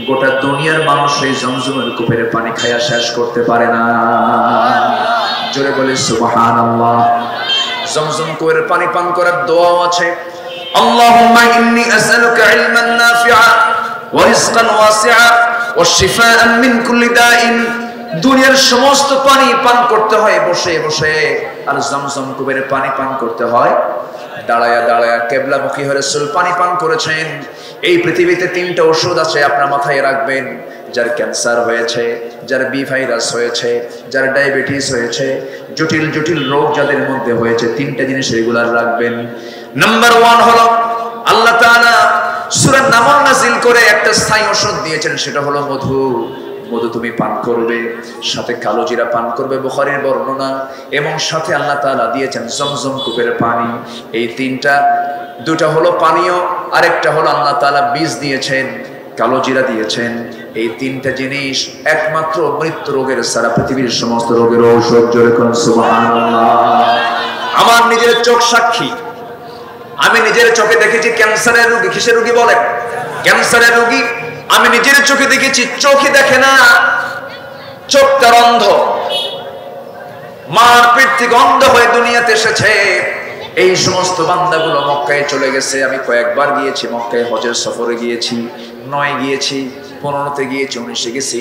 গোটা দুনিয়ার মানুষ এই জমজমের কূপের পানি খাইয়া শেষ করতে পারে না। জোরে বলে সুবহানাল্লাহ। জমজম কূপের পানি পান করার দোয়াও আছে, আল্লাহুম্মা ইন্নী আসআলুকা ইলমান নাফিআ ওয়া রিজকান ওয়াসিআ ওয়া শিফাআন মিন কুল্লি দাইন। দুনিয়ার সমস্ত পানি পান করতে হয় বসে বসে, আর জমজম কূপের পানি পান করতে হয় দাঁড়ায়া দাঁড়ায়া। কিবলামুখী হয়ে রাসূল পানি পান করেছেন। এই পৃথিবীতে 3টা ওষুধ আছে, আপনার মাথায় রাখবেন। যার ক্যান্সার হয়েছে, যার বি ভাইরাস হয়েছে, যার ডায়াবেটিস হয়েছে, জটিল জটিল রোগ যাদের মধ্যে হয়েছে, 3টা জিনিস রেগুলার রাখবেন। নাম্বার 1 হলো আল্লাহ তাআলা সূরা নামল নাজিল করে একটা স্থায়ী ওষুধ দিয়েছেন, সেটা হলো মধু। মধু তুমি পান করবে, সাথে কালো জিরা পান করবে, বুখারীর বর্ণনা। এবং সাথে আল্লাহ তাআলা দিয়েছেন জমজম কূপের পানি। এই তিনটা, দুটা হলো পানীয়, আরেকটা হলো আল্লাহ তাআলা বীজ দিয়েছেন, কালো জিরা দিয়েছেন। এই তিনটা জিনিস একমাত্র মৃত্যু রোগের সারা পৃথিবীর সমস্ত রোগের ঔষধ। জোরে কোন সুবহানাল্লাহ। আমার নিজের চোখ সাক্ষী, আমি নিজের চোখে দেখেছি ক্যান্সারের রোগী। কিসের রোগী বলেন? ক্যান্সারের রোগী। আমি নিজের চোখে দেখেছি, চোখে দেখে না, চোখ তার অন্ধ, মার পেট থেকে অন্ধ হয়ে দুনিয়াতে এসেছে। এই সমস্ত বান্দাগুলো মক্কায় চলে গেছে। আমি কয়েকবার গিয়েছি মক্কায়, হজের সফরে গিয়েছি, 9 গিয়েছি, 15-তে গিয়েছি, 19-এ গেছি,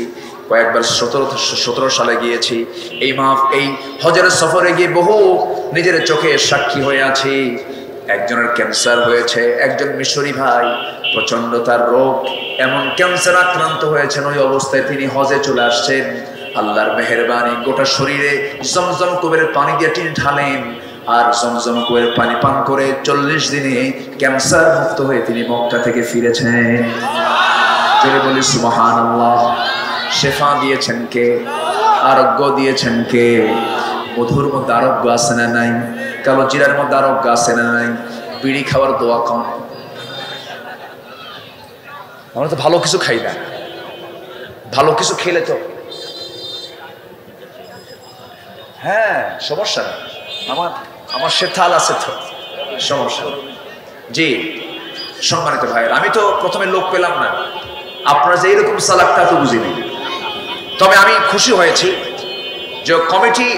কয়েকবার 17 সালে গিয়েছি। এই হজের সফরে গিয়ে বহু নিজের চোখে সাক্ষী হয়ে আছি। একজনের ক্যান্সার হয়েছে, একজন মিশরি ভাই, প্রচন্ড তার রোগ, এমন ক্যান্সার আক্রান্ত হয়েছেন। ওই অবস্থায় তিনি হজে চলে আসছেন। আল্লাহর মেহেরবানি, গোটা শরীরে জমজম কূপের পানি দিয়ে তিনি ঢালেন, আর জমজম কূপের পানি পান করে 40 দিনে ক্যান্সার মুক্ত হয়ে তিনি মক্কা থেকে ফিরেছেন। জোরে বলি সুবহানাল্লাহ। শেফা দিয়েছেন কে? আরোগ্য দিয়েছেন কে? মধুর মধ্যে আরোগ্য আছে না নাই? কালো জিরার মধ্যে আরোগ্য আছে না নাই? বিড়ি খাওয়ার দোয়া কম। আমরা তো ভালো কিছু খাই না। ভালো কিছু খেলে তো হ্যাঁ সমস্যা না। আমার সে থাল আছে তো, সমস্যা। জি সম্মানিত ভাইয়ের, আমি তো প্রথমে লোক পেলাম না, আপনারা যে এরকম সালাকটা তো বুঝিনি। তবে আমি খুশি হয়েছি যে কমিটি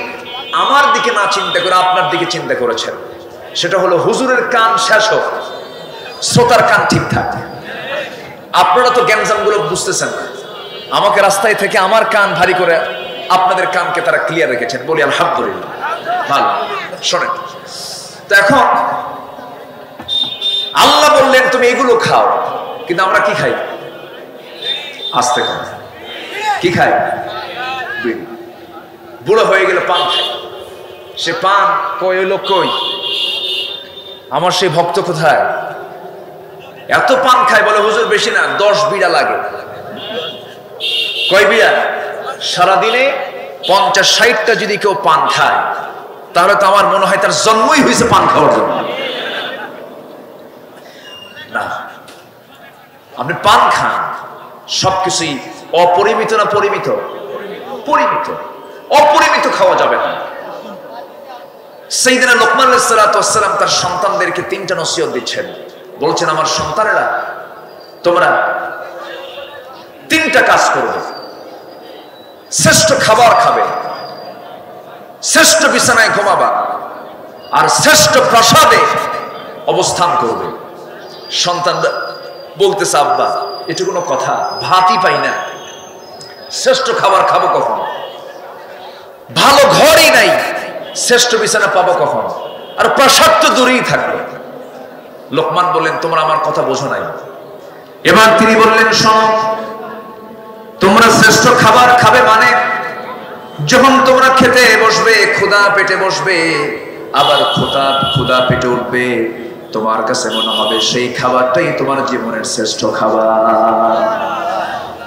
আমার দিকে না চিন্তা করে আপনার দিকে চিন্তা করেছেন। সেটা হলো হুজুরের কান শেষ হোক, শ্রোতার কান ঠিক থাকে। আপনারা তো জ্ঞানজামগুলো বুঝতেছেন না। আমাকে রাস্তায় থেকে আমার কান ভারী করে আপনাদের কানকে তারা ক্লিয়ার রেখেছেন, বলি আলহামদুলিল্লাহ। ভালো শোনেন তো, এখন আল্লাহ বললেন তুমি এগুলো খাও, কিন্তু আমরা কি খাই? আস্তে খাই। কি খাই? বিড়ি। বুড়ো হয়ে গেলে পান খাই। সে পান কই হইল কই? আমার সেই ভক্ত কোথায়? এত পান খায়, বলে হুজুর বেশি না, 10 বিড়া লাগে। কয় বিড়া? সারাদিনে 50-60টা যদি কেউ পান খায়, তাহলে তো আমার মনে হয় তার জন্মই হয়েছে পান খাওয়ার জন্য। না, আপনি পান খান, সবকিছুই অপরিমিত না পরিমিত? পরিমিত। অপরিমিত খাওয়া যাবে না। সাইয়েদনা লোকমান আলাইহিস সালাতু ওয়াস সালাম তার সন্তানদেরকে 3টা নসিহত দিচ্ছেন। বলছেন, আমার সন্তানেরা, তোমরা 3টা কাজ করবে। শ্রেষ্ঠ খাবার খাবে, শ্রেষ্ঠ বিছানায় ঘুমাবা, আর শ্রেষ্ঠ প্রাসাদে অবস্থান করবে। সন্তানরা বলতেছে, আব্বা এটা কোনো কথা? ভাতই পাই না, শ্রেষ্ঠ খাবার খাবো কখন? ভালো ঘরই নাই, শ্রেষ্ঠ বিছানা পাবো কখন? আর প্রাসাদ তো দূরেই থাকবে। লোকমান বললেন, তোমরা আমার কথা বোঝো নাই। এবার তিনি বললেন, শোনো, তোমরা শ্রেষ্ঠ খাবার খাবে মানে যখন তোমরা খেতে বসবে, ক্ষুধা পেটে বসবে, আবার ক্ষুধা পেটে উঠবে, তোমার কাছে মনে হবে সেই খাবারটাই তোমার জীবনের শ্রেষ্ঠ খাবার।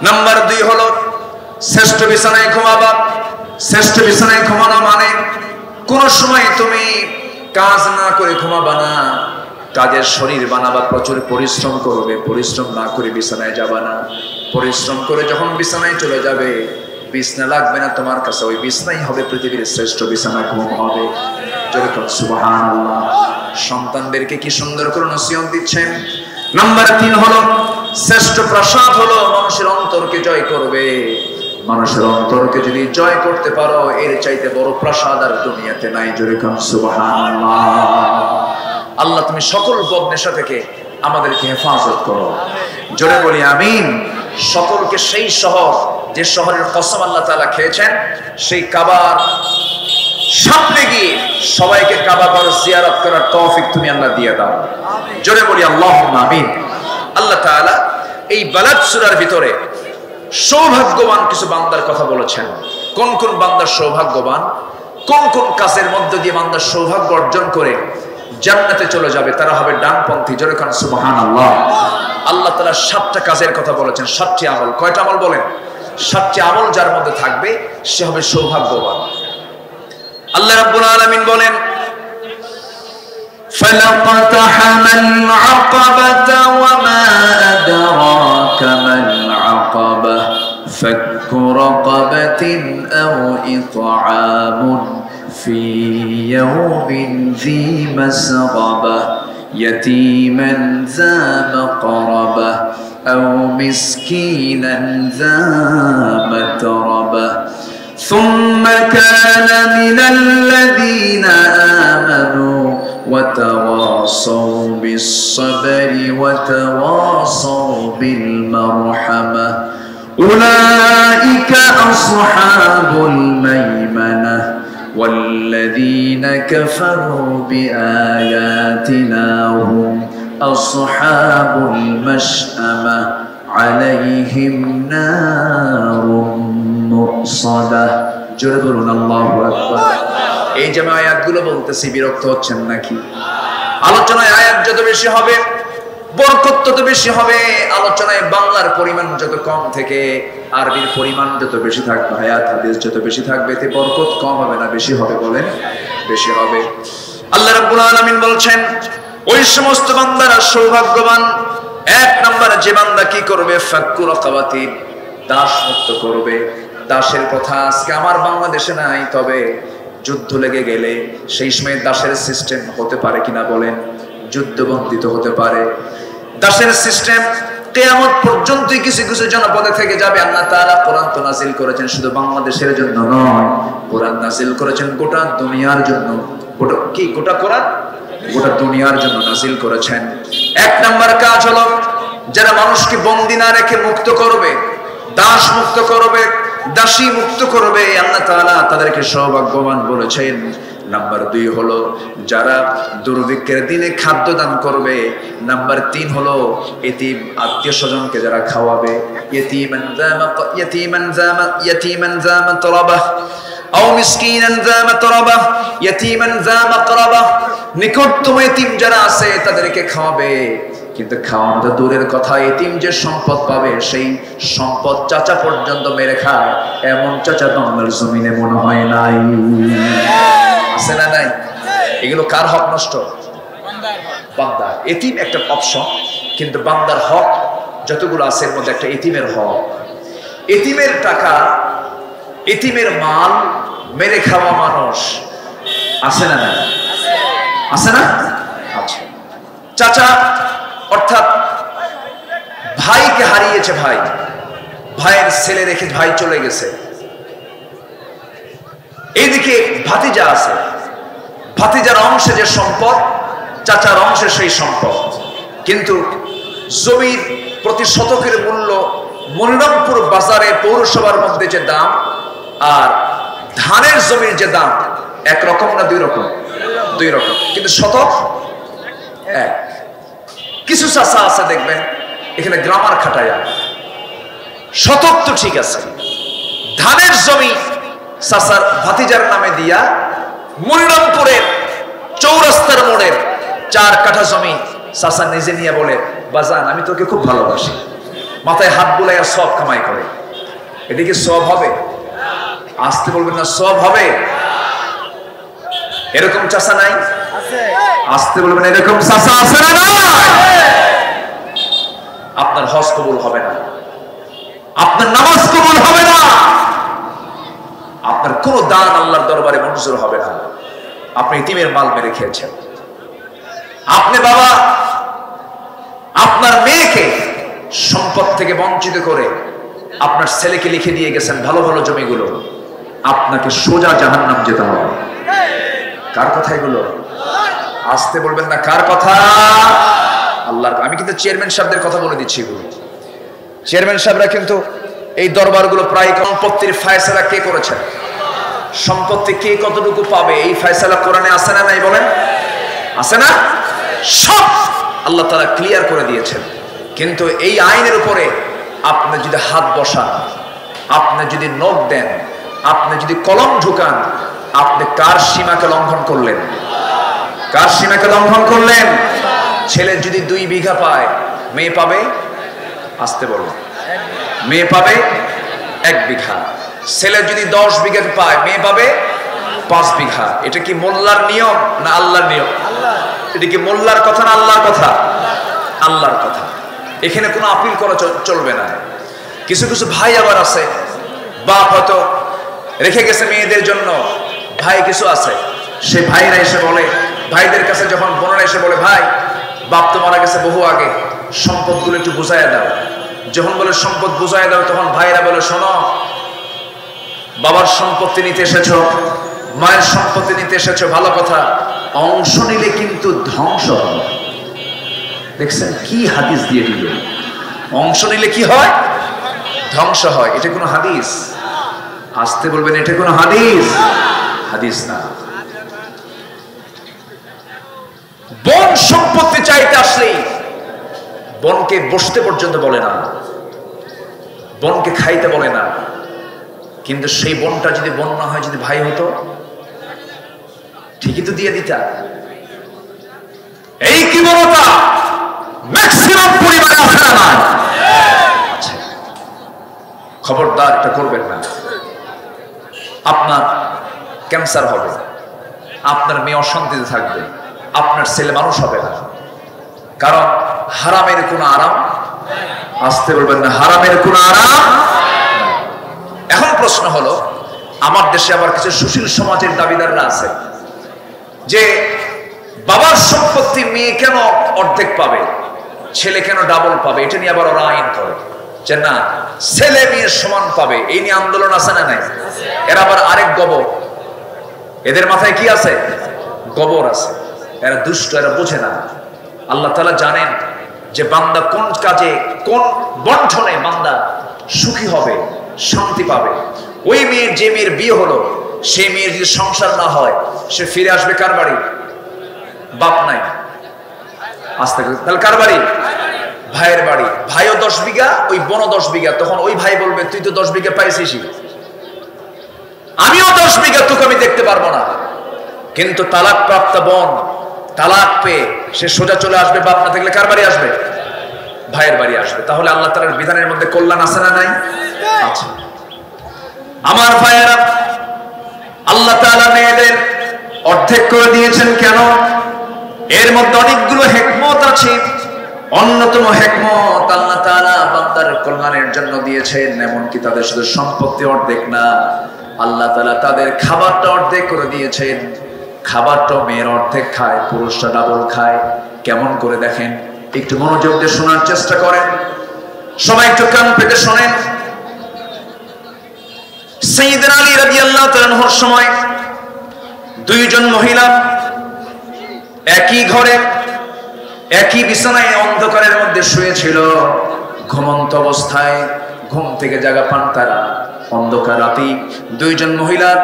নাম্বার 2 হলো শ্রেষ্ঠ বিছানায় ঘুমাবা। শ্রেষ্ঠ বিছানায় ঘুমানো মানে কোন সময় তুমি কাজ না করে ঘুমাবা না, কাজের শরীর বানাবা, প্রচুর পরিশ্রম করবে, পরিশ্রম না করে বিছানায় যাবা না। পরিশ্রম করে যখন বিছানায় চলে যাবে, বিছনা লাগবে না তোমার কাছে, ওই বিছনাই হবে পৃথিবীর শ্রেষ্ঠ বিছানা, ঘুম হবে। যেরকম সুবহানাল্লাহ। সন্তানদেরকে কি সুন্দর করে নসিহত দিচ্ছেন। নাম্বার 3 হলো শ্রেষ্ঠ প্রাসাদ হলো মানুষের অন্তরকে জয় করবে। মানুষের অন্তরকে যদি জয় করতে পারো, এর চাইতে বড় প্রাসাদ আর দুনিয়াতে নাই। যেরকম সুবহানাল্লাহ। আল্লাহ তুমি সকল বদনেশা থেকে আমাদেরকে হেফাজত করো। জোরে বলি আমিন। সকলকে সেই শহর, যে শহরের কসম আল্লাহ তাআলা খেয়েছেন, সেই কাবার সামনে গিয়ে সবাইকে কাবা ঘর জিয়ারত করার তৌফিক তুমি আল্লাহ দিয়ে দাও। জোরে বলি আল্লাহুম্মা আমিন। আল্লাহ তাআলা এই বালাদ সূরার ভিতরে সৌভাগ্যবান কিছু বান্দার কথা বলেছেন। কোন কোন বান্দা সৌভাগ্যবান, কোন কোন কাজের মধ্য দিয়ে বান্দা সৌভাগ্য অর্জন করে জান্নাতে চলে যাবে, তারা হবে ডানপন্থী। জোরে কান সুবহানাল্লাহ। আল্লাহ তাআলা 7টা কাজের কথা বলেছেন, 7টি আমল। কয়টা আমল বলেন? 7টি আমল যার মধ্যে থাকবে সে হবে সৌভাগ্যবান। আল্লাহ রাব্বুল আলামিন বলেন, فلقتحم العقبة وما أدراك ما العقبة فك رقبة أو إطعام في يوم ذي مسغبة يتيما ذا مقربة أو مسكينا ذا متربة ثم كان من الذين آمنوا وتواصوا بالصبر وتواصوا بالمرحمة أولئك أصحاب الميمنة والذين كفروا بآياتنا هم أصحاب المشأمة عليهم نار মুসাদা। জোরে বলুন আল্লাহু আকবার। এই যে আয়াতগুলো বলতেছি, বিরক্ত হচ্ছেন নাকি? আলোচনায় আয়াত যত বেশি হবে বরকত তত বেশি হবে। আলোচনায় বাংলার পরিমাণ যত কম থেকে আরবির পরিমাণ যত বেশি থাকবে, আয়াত হাদিস যত বেশি থাকবে, এতে বরকত কম হবে না বেশি হবে? বলেন, বেশি হবে। আল্লাহ রাব্বুল আলামিন বলছেন, ওই সমস্ত বান্দারা সৌভাগ্যবান। 1 নাম্বার, যে বান্দা কি করবে? ফাক্কু রাকাবাতিন, দাস মুক্ত করবে। দাসের কথা আজকে আমার বাংলাদেশে নাই, তবে যুদ্ধ লেগে গেলে সেই সময় দাসের সিস্টেম হতে পারে কিনা বলেন? যুদ্ধবন্দিত হতে পারে। দাসের সিস্টেম কিয়ামত পর্যন্তই কিছু কিছু জনপদে থেকে যাবে। আল্লাহ তাআলা কোরআন তো নাযিল করেছেন শুধু বাংলাদেশের জন্য নয়, কোরআন নাযিল করেছেন গোটা দুনিয়ার জন্য। গোটা কোরআন গোটা দুনিয়ার জন্য নাযিল করেছেন। 1 নাম্বার কাজ হলো যারা মানুষকে বন্দী না রেখে মুক্ত করবে, দাস মুক্ত করবে, দাসী মুক্ত করবে, আল্লাহ তাআলা তাদেরকে সৌভাগ্যবান বলেছেন। নাম্বার 2 হলো যারা দুর্ভিক্ষের দিনে খাদ্য দান করবে। নাম্বার 3 হলো এতিম আত্মীয় স্বজনকে যারা খাওয়াবে। ইয়াতীমান যা মাতরাবা আও মিসকিনান যা মাতরাবা ইয়াতীমান যা মাকরাবা, নিকটতম এতিম যারা আছে তাদেরকে খাওয়াবে। কিন্তু খাওয়ানো তো দূরের কথা, এতিম যে সম্পদ পাবে সেই সম্পদ চাচা পর্যন্ত মেরে খায়, এমন চাচা বাংলার জমিনে মনে হয় নাই। আছে না নাই? এগুলো কার হক নষ্ট? বান্দার। এতিম একটা অপশন, কিন্তু বান্দার হক যতগুলো আছে এর মধ্যে একটা এতিমের হক। এতিমের টাকা, এতিমের মাল মেরে খাওয়া মানুষ আছে না নাই? আছে না? আচ্ছা, চাচা অর্থাৎ ভাইকে হারিয়েছে, ভাইয়ের ছেলে রেখে ভাই চলে গেছে। এইদিকে ভাতিজা আছে, ভাতিজার অংশে যে সম্পদ চাচার অংশে সেই সম্পদ। কিন্তু জমির প্রতি শতকের মূল্য মনিরামপুর বাজারে পৌরসভার মধ্যে যে দাম আর ধানের জমির যে দাম একরকম না দুই রকম? দুই রকম, কিন্তু শতক এক। কিছু চাচা আছে দেখবেন এখানে গ্রামার খাটায়া, শতক তো ঠিক আছে, ধানের জমি চাচার ভাতিজার নামে দিয়া মনিরামপুরের চৌরাস্তার মোড়ের 4 কাঠা জমি চাচা নিজে নিয়ে বলে, বাজান আমি তোকে খুব ভালোবাসি, মাথায় হাত বুলাইয়া সব কামাই করে। এদিকে সব হবে? আসতে বলবেন না, সব হবে? এরকম চাচা নাই? আসতে বলবেন এরকম চাচা আছে না? আপনার হজ কবুল হবে না, আপনার নামাজ কবুল হবে না, আপনার কোন দান আল্লাহর দরবারে মঞ্জুর হবে না। আপনি ইতিমের মাল মেরে খেয়েছেন। আপনি বাবা আপনার মেয়েকে সম্পদ থেকে বঞ্চিত করে আপনার ছেলেকে লিখে দিয়ে গেছেন ভালো ভালো জমিগুলো, আপনাকে সোজা জাহান্নাম যেতে হবে। কার কথা এগুলো? আসতে বলবেন না, কার কথা? আল্লাহর। আমি কিন্তু চেয়ারম্যান সাহেবদের কথা বলে দিচ্ছি। চেয়ারম্যান সাহেবরা কিন্তু এই দরবারগুলো প্রায় সম্পত্তির ফয়সালা কে করেছেন, সম্পত্তি কে কতটুকু পাবে এই ফয়সালা কোরআনে আছে না নাই বলেন? আছে না? সব আল্লাহ তাআলা ক্লিয়ার করে দিয়েছেন। কিন্তু এই আইনের উপরে আপনি যদি হাত বসান, আপনি যদি নোট দেন, আপনি যদি কলম ঢুকান, আপনি কার সীমাকে লঙ্ঘন করলেন? কার সীমাকে লঙ্ঘন করলেন? ছেলে যদি 2 বিঘা পায়, মেয়ে পাবে আসতে বলো। মেয়ে পাবে 1 বিঘা, ছেলে যদি 10 বিঘা পায় মেয়ে পাবে 5 বিঘা। এটা কি মোল্লার নিয়ম না আল্লাহর নিয়ম? এটা কি মোল্লার কথা না আল্লাহর কথা? আল্লাহর কথা। এখানে কোনো আপিল করা চলবে না। কিছু কিছু ভাই আবার আছে, বাপ হয়তো রেখে গেছে মেয়েদের জন্য, ভাই কিছু আছে, সেই ভাইরা এসে বলে, ভাইদের কাছে যখন বোনেরা এসে বলে, ভাই বাপ তো মারা গেছে বহু আগে, সম্পদগুলো একটু বুঝাইয়া দাও। যখন বলে সম্পদ বুঝাইয়া দাও, তখন ভাইরা বলে, শোনো, বাবার সম্পত্তি নিতে এসেছো, মায়ের সম্পত্তি নিতে এসেছো, ভালো কথা, অংশ নিলে কিন্তু ধ্বংস হবে। দেখছেন কি হাদিস দিয়ে দিল, অংশ নিলে কি হয়? ধ্বংস হয়। এটা কোনো হাদিস? আসতে বলবেন, এটা কোনো হাদিস? হাদিস না। বোন সম্পত্তি চাইতে আসলে বোনকে বসতে পর্যন্ত বলে না, বোনকে খাইতে বলে না, কিন্তু সেই বোনটা যদি বোন না হয়, যদি ভাই হতো, ঠিকই তো দিয়ে দিতা। এই কি বলতা ম্যাক্সিমাম পরিবারে আছে না? আচ্ছা, খবরদার এটা করবেন না। আপনার ক্যান্সার হবে, আপনার মেয়ে অশান্তিতে থাকবে, আপনার ছেলে মানুষ হবে না, কারণ হারামের কোনো আরাম, আসতে বলবেন না, হারামের কোনো আরাম। এখন প্রশ্ন হলো, আমার দেশে আবার কিছু সুশীল সমাজের দাবিদাররা আছে যে বাবার সম্পত্তি মেয়ে কেন অর্ধেক পাবে, ছেলে কেন ডাবল পাবে, এটা নিয়ে আবার ওরা আইন করে যে না, ছেলে মেয়ে সমান পাবে। এই নিয়ে আন্দোলন আছে না নাই? এরা আবার আরেক গবর, এদের মাথায় কি আছে? গবর আছে। এরা দুষ্ট, এরা বোঝে না। আল্লাহ তাআলা জানেন যে বান্দা কোন কাজে, কোন বন্ধনে বান্দা সুখী হবে, শান্তি পাবে। ওই মেয়ের, যে মেয়ের বিয়ে হলো, সেই মেয়ের যদি সংসার না হয়, সে ফিরে আসবে কার বাড়ি? বাপ নাই, আসতে, তাহলে কার বাড়ি? ভাইয়ের বাড়ি। ভাইও 10 বিঘা, ওই বোনও 10 বিঘা। তখন ওই ভাই বলবে, তুই তো 10 বিঘা পাইছিস, আমিও 10 বিঘা, তোকে আমি দেখতে পারবো না। কিন্তু তালাক প্রাপ্ত বোন তালাক পেয়ে সে সোজা চলে আসবে, বাপ না থাকলে কার বাড়ি আসবে? ভাইয়ের বাড়ি আসবে। তাহলে আল্লাহ তাআলার বিধানের মধ্যে কল্যাণ আছে না নাই? আছে। আমার ভাইয়েরা, আল্লাহ তাআলা মেয়েদের অর্ধেক করে দিয়েছেন কেন? এর মধ্যে অনেকগুলো হিকমত আছে। অন্যতম হিকমত, আল্লাহ তাআলা বান্দার কল্যাণের জন্য দিয়েছেন। এমনকি তাদের শুধু সম্পত্তি অর্ধেক না, আল্লাহ তাআলা তাদের খাবারটা অর্ধেক করে দিয়েছেন। খাবারটা মেয়ের অর্ধেক খায়, পুরুষরা ডাবল খায়। কেমন করে দেখেন, একটু মনোযোগ দিয়ে শোনার চেষ্টা করেন, সবাই একটু কান পেতে শোনেন। সাইয়েদনা আলী রাদিয়াল্লাহু তাআলা আনহুর সময় 2 জন মহিলা একই ঘরে, একই বিছানায় অন্ধকারের মধ্যে শুয়েছিল। ঘুমন্ত অবস্থায় ঘুম থেকে জাগা পান তারা। অন্ধকার রাতে 2 জন মহিলার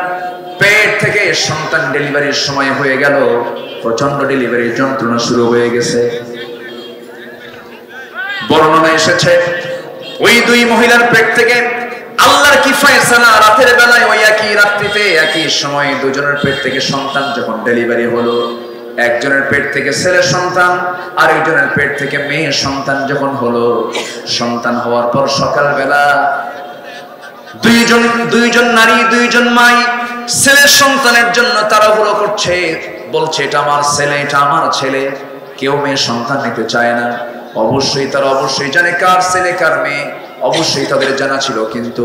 পেট থেকে সন্তান ডেলিভারির সময় হয়ে গেল। প্রচন্ড ডেলিভারির যন্ত্রণা শুরু হয়ে গেছে। বর্ণনা এসেছে, ওই 2 মহিলার পেট থেকে আল্লাহর কি ফয়সালা, রাতের বেলায় ওই একই রাত্রিতে একই সময় 2 জনের পেট থেকে সন্তান যখন ডেলিভারি হলো, একজনের পেট থেকে ছেলে সন্তান, আর একজনের পেট থেকে মেয়ে সন্তান যখন হলো, সন্তান হওয়ার পর সকালবেলা 2 জন নারী, 2 জন মাই ছেলের সন্তানের জন্য তাড়াহুড়ো করছে, বলছে এটা আমার ছেলে, এটা আমার ছেলে। কেউ মেয়ে সন্তান নিতে চায় না। অবশ্যই তারা অবশ্যই জানে কার ছেলে কার মেয়ে, অবশ্যই তাদের জানা ছিল। কিন্তু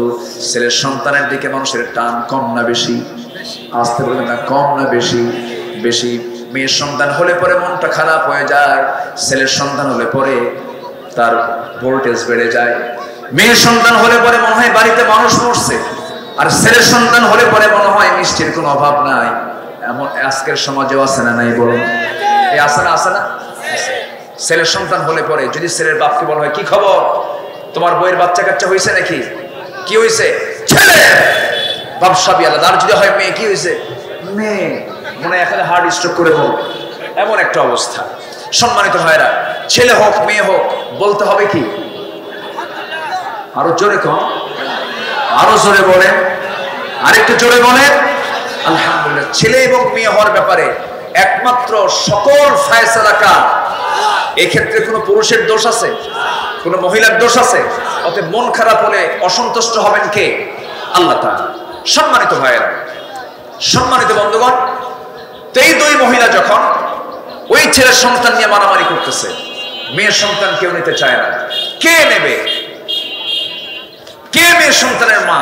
ছেলের সন্তানের দিকে মানুষের টান কম না বেশি? আসতে বলে না, কম না বেশি? বেশি। মেয়ের সন্তান হলে পরে মনটা খারাপ হয়ে যায়, ছেলের সন্তান হলে পরে তার ভোল্টেজ বেড়ে যায়। মেয়ের সন্তান হলে পরে মনে হয় বাড়িতে মানুষ মরছে, আর ছেলের সন্তান হলে পরে মনে হয় মিষ্টির কোনো অভাব নাই। এমন আজকের সমাজেও আছে না নাই বলুন? এই আছে না? আছে না? ছেলের সন্তান হলে পরে যদি ছেলের বাপকে বলা হয়, কি খবর, তোমার বইয়ের বাচ্চা কাচ্চা হয়েছে নাকি? কি হয়েছে? ছেলে। বাপসাবি আলাদা। আর যদি হয় মেয়ে, কি হয়েছে? মেয়ে। মনে হয় এখানে হার্ট স্ট্রোক করে হোক, এমন একটা অবস্থা। সম্মানিত ভাইরা, ছেলে হোক মেয়ে হোক, বলতে হবে কি? আরো জোরে কম, আরো জোরে বলেন, আরেকটু জোরে বলেন। আলহামদুলিল্লাহ। ছেলে এবং মেয়ে হওয়ার ব্যাপারে একমাত্র সকল ফয়সালা কার? এই ক্ষেত্রে কোনো পুরুষের দোষ আছে? কোন মহিলার দোষ আছে? অতএব মন খারাপ হলে অসন্তুষ্ট হবেন কে? আল্লাহ তাআলা। সম্মানিত ভাইয়েরা, সম্মানিত বন্ধুগণ, তো এই দুই মহিলা যখন ওই ছেলের সন্তান নিয়ে মারামারি করতেছে, মেয়ের সন্তান কেউ নিতে চায় না, কে নেবে? কে মেয়ের সন্তানের মা?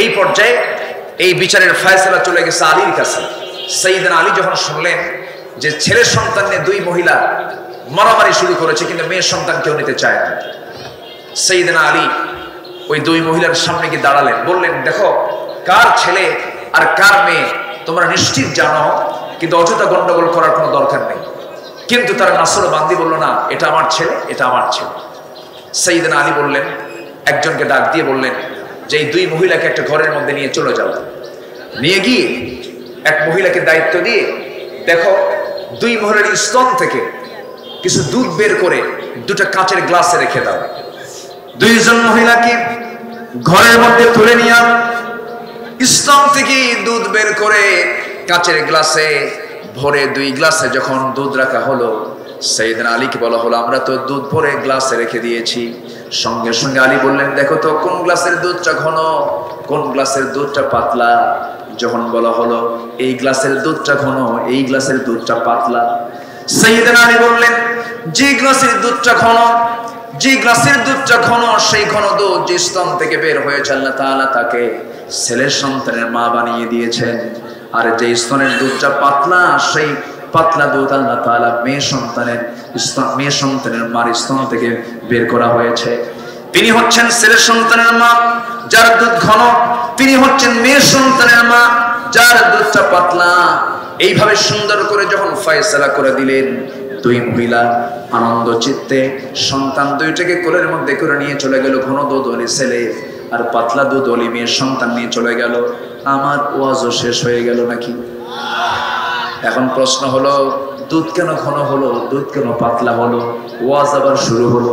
এই পর্যায়ে এই বিচারের ফয়সালা চলে গেছে আলীর কাছে। সাইয়েদনা আলী যখন শুনলেন যে ছেলের সন্তান নিয়ে দুই মহিলা মারামারি শুরু করেছে কিন্তু মেয়ের সন্তান কেউ নিতে চায় না, সাইয়েদনা আলী ওই দুই মহিলার সামনে গিয়ে দাঁড়ালেন, বললেন, দেখো কার ছেলে আর কার মেয়ে তোমরা নিশ্চিত জানো, কিন্তু অযথা গন্ডগোল করার কোনো দরকার নেই। কিন্তু তারা নাসর বান্দি বলল, না এটা আমার ছেলে, এটা আমার ছেলে। সাইয়েদনা আলী বললেন, একজনকে ডাক দিয়ে বললেন যে এই দুই মহিলাকে একটা ঘরের মধ্যে নিয়ে চলে যাও। নিয়ে গিয়ে এক মহিলাকে দায়িত্ব দিয়ে, দেখো দুই মহিলার স্তন থেকে কিছু দুধ বের করে দুটো কাঁচের গ্লাসে রেখে দাও। দুইজন মহিলাকে ঘরের মধ্যে তুলে নিয়ে স্তন থেকে দুধ বের করে কাঁচের গ্লাসে ভরে, দুই গ্লাসে যখন দুধ রাখা হলো, সাইয়েদনা আলীকে বলা হলো, আমরা তো দুধ ভরে গ্লাসে রেখে দিয়েছি। সঙ্গে সঙ্গে আলী বললেন, দেখো তো কোন গ্লাসের দুধটা ঘন, কোন গ্লাসের দুধটা পাতলা। যখন বলা হলো এই গ্লাসের দুধটা ঘন, এই গ্লাসের দুধটা পাতলা, সাইয়েদনা আলী বললেন, যে গ্লাসের দুধটা ঘন, যে গ্লাসের দুধটা ঘন, সেই ঘন দুধ যে স্তন থেকে বের হয়েছে আল্লাহ তাআলা তাকে ছেলের সন্তানের মা বানিয়ে দিয়েছেন। আর যে স্তনের দুধটা পাতলা, সেই পাতলা দুধ আল্লাহ তাআলা মেয়ে সন্তানের মার স্তন থেকে বের করা হয়েছে। তিনি হচ্ছেন ছেলের সন্তানের মা যার দুধ ঘন, তিনি হচ্ছেন মেয়ের সন্তানের মা যার দুধটা পাতলা। এইভাবে সুন্দর করে যখন ফয়সালা করে দিলেন, দুই মহিলা আনন্দ চিত্তে সন্তান দুইটাকে কোলের মধ্যে করে নিয়ে চলে গেল। ঘন দুধ ওলি ছেলে আর পাতলা দুধ ওলি মেয়ের সন্তান নিয়ে চলে গেল। আমার ওয়াজও শেষ হয়ে গেল নাকি? এখন প্রশ্ন হলো, দুধ কেন ঘন হলো, দুধ কেন পাতলা হলো, ওয়াজ আবার শুরু হলো।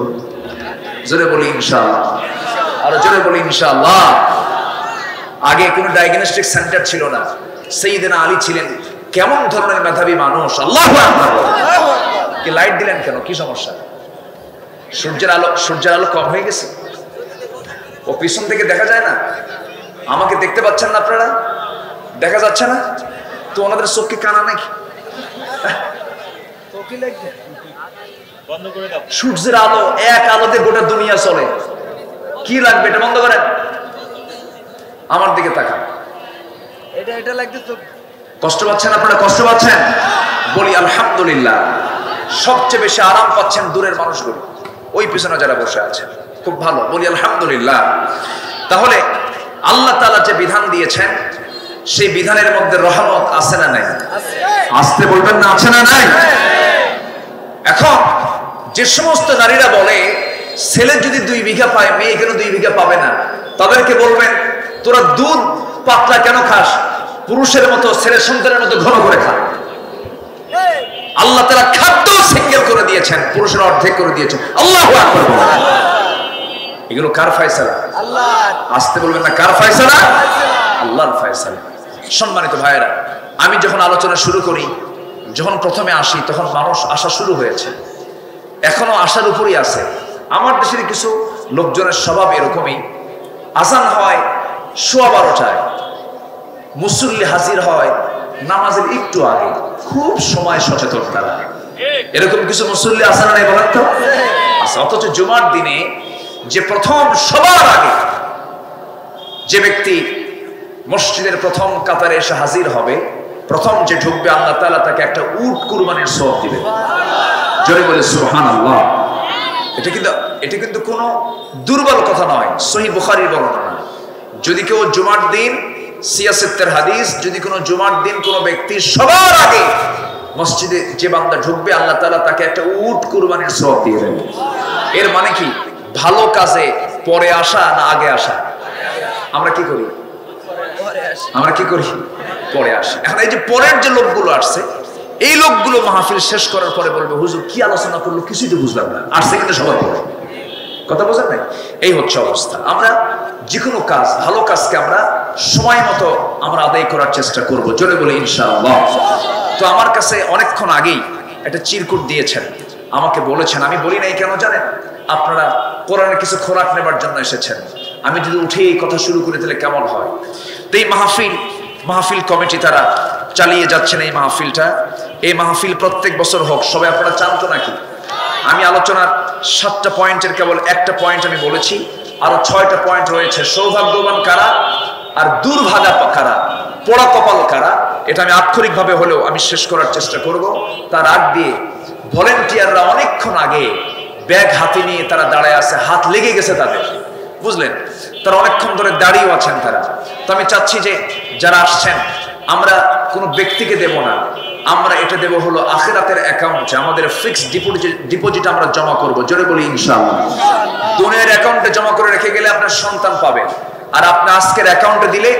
জোরে বলি ইনশাআল্লাহ, আর জোরে বলি ইনশাআল্লাহ। আগে কোনো ডায়াগনস্টিক সেন্টার ছিল না। সাইয়েদনা আলী ছিলেন কেমন ধরনের মেধাবী মানুষ! আল্লাহু আকবার। কি লাইট দিলেন কেন? কি সমস্যা? সূর্যের আলো কম হয়ে গেছে? ও পিছন থেকে দেখা যায় না? আমাকে দেখতে পাচ্ছেন না আপনারা? দেখা যাচ্ছে না তো? ওনাদের চোখ কি কানা নাকি? সূর্যের আলো, এক আলোতে গোটা দুনিয়া চলে। কি লাগবে? এটা বন্ধ করেন। আমার দিকে তাকান। এটা লাগছে। কষ্ট পাচ্ছেন আপনারা? কষ্ট পাচ্ছেন? বলি আলহামদুলিল্লাহ। সবচেয়ে বেশি আরাম পাচ্ছেন দূরের মানুষগুলো, ওই পিছনে যারা বসে আছে, খুব ভালো। বলি আলহামদুলিল্লাহ। তাহলে আল্লাহ তাআলা যে বিধান দিয়েছেন, সেই বিধানের মধ্যে রহমত আছে না নাই? আসতে বলবেন না, আছে না নাই? এখন যে সমস্ত নারীরা বলে ছেলে যদি 2 বিঘা পায়, মেয়ে কেন 2 বিঘা পাবে না, তাদেরকে বলবেন, তোরা দুধ পাতলা কেন খাস? পুরুষের মতো ছেলের সন্তানের মতো ঘন করে খা। আল্লাহ তাআলা খাদ্য সিঙ্গেল করে দিয়েছেন, পুরুষের অর্ধেক করে দিয়েছেন। আল্লাহু আকবার। এগুলো কার ফয়সালা? আল্লাহর। আসতে বলবেন না, কার ফয়সালা? আল্লাহর ফয়সালা। সম্মানিত ভাইয়েরা, আমি যখন আলোচনা শুরু করি, যখন প্রথমে আসি, তখন মানুষ আসা শুরু হয়েছে, এখনো আসার উপরই আছে। আমার দেশের কিছু লোকজনের স্বভাব এরকমই, আজান হয় 12:15টায়, মুসল্লি হাজির হয় নামাজের একটু আগে, খুব সময় সচেতন তারা। এরকম কিছু মুসল্লি আছে না নাই বলেন তো? আছে। অথচ জুমার দিনে যে প্রথম সবার আগে যে ব্যক্তি মসজিদের প্রথম কাতারে এসে হাজির হবে, প্রথম যে ঢুকবে, আল্লাহ তাআলা তাকে একটা উট কুরবানির সওয়াব দিবেন। জোরে বলে সুবহানাল্লাহ। এটা কিন্তু কোনো দুর্বল কথা নয়, সহিহ বুখারীর বর্ণনা। যদি কেউ জুমার দিন, সিয়াসেতের হাদিস, যদি কোনো জুমার দিন কোনো ব্যক্তি সবার আগে মসজিদে যে বান্দা ঢুকবে, আল্লাহ তাআলা তাকে একটা উট কুরবানির সওয়াব দিয়ে দেবেন। এর মানে কি? ভালো কাজে পরে আসা না আগে আসা? আমরা কি করি? আমরা কি করি? পরে আসি। এখন এই যে পরের যে লোকগুলো আসছে, এই লোকগুলো মাহফিল শেষ করার পরে বলবে, হুজুর কি আলোচনা করলো কিছুই তো বুঝলাম না, আসছে কিন্তু সবার পরে। কথা বোঝেন নাই? এই হচ্ছে অবস্থা। আমরা যে কোনো কাজ, ভালো কাজকে আমরা সময় মতো আমরা আদায় করার চেষ্টা করব। জোরে বলি ইনশাআল্লাহ। তো আমার কাছে অনেকক্ষণ আগেই একটা চিরকুট দিয়েছেন, আমাকে বলেছেন, আমি বলি নাই কেন জানেন? আপনারা কোরআনের কিছু খোরাক নেবার জন্য এসেছেন। আমি যদি উঠে এই কথা শুরু করে তাহলে কেমন হয়? তো এই মাহফিল কমিটি তারা চালিয়ে যাচ্ছেন এই মাহফিলটা। এই মাহফিল প্রত্যেক বছর হোক, সবাই আপনারা চান তো নাকি? আমি আলোচনার 7টা পয়েন্টের কেবল একটা পয়েন্ট আমি বলেছি, আরো 6টা পয়েন্ট রয়েছে। সৌভাগ্যবান কারা আর দুর্ভাগা কারা, পোড়া কপাল কারা, এটা আমি আক্ষরিকভাবে হলেও আমি শেষ করার চেষ্টা করব। তার আগ দিয়ে ভলেন্টিয়াররা অনেকক্ষণ আগে ব্যাগ হাতে নিয়ে তারা দাঁড়ায় আছে, হাত লেগে গেছে তাদের, বুঝলেন? তারা অনেকক্ষণ ধরে দাঁড়িয়েও আছেন তারা। তো আমি চাচ্ছি যে যারা আসছেন, আমরা কোনো ব্যক্তিকে দেব না, আমরা এটা দেব হলো আখিরাতের অ্যাকাউন্টে, আমাদের ফিক্সড ডিপোজিট আমরা জমা করব। জোরে বলি ইনশাআল্লাহ। দুনিয়ার অ্যাকাউন্টে জমা করে রেখে গেলে আপনার সন্তান পাবেন, আর আপনি আজকের অ্যাকাউন্টে দিলে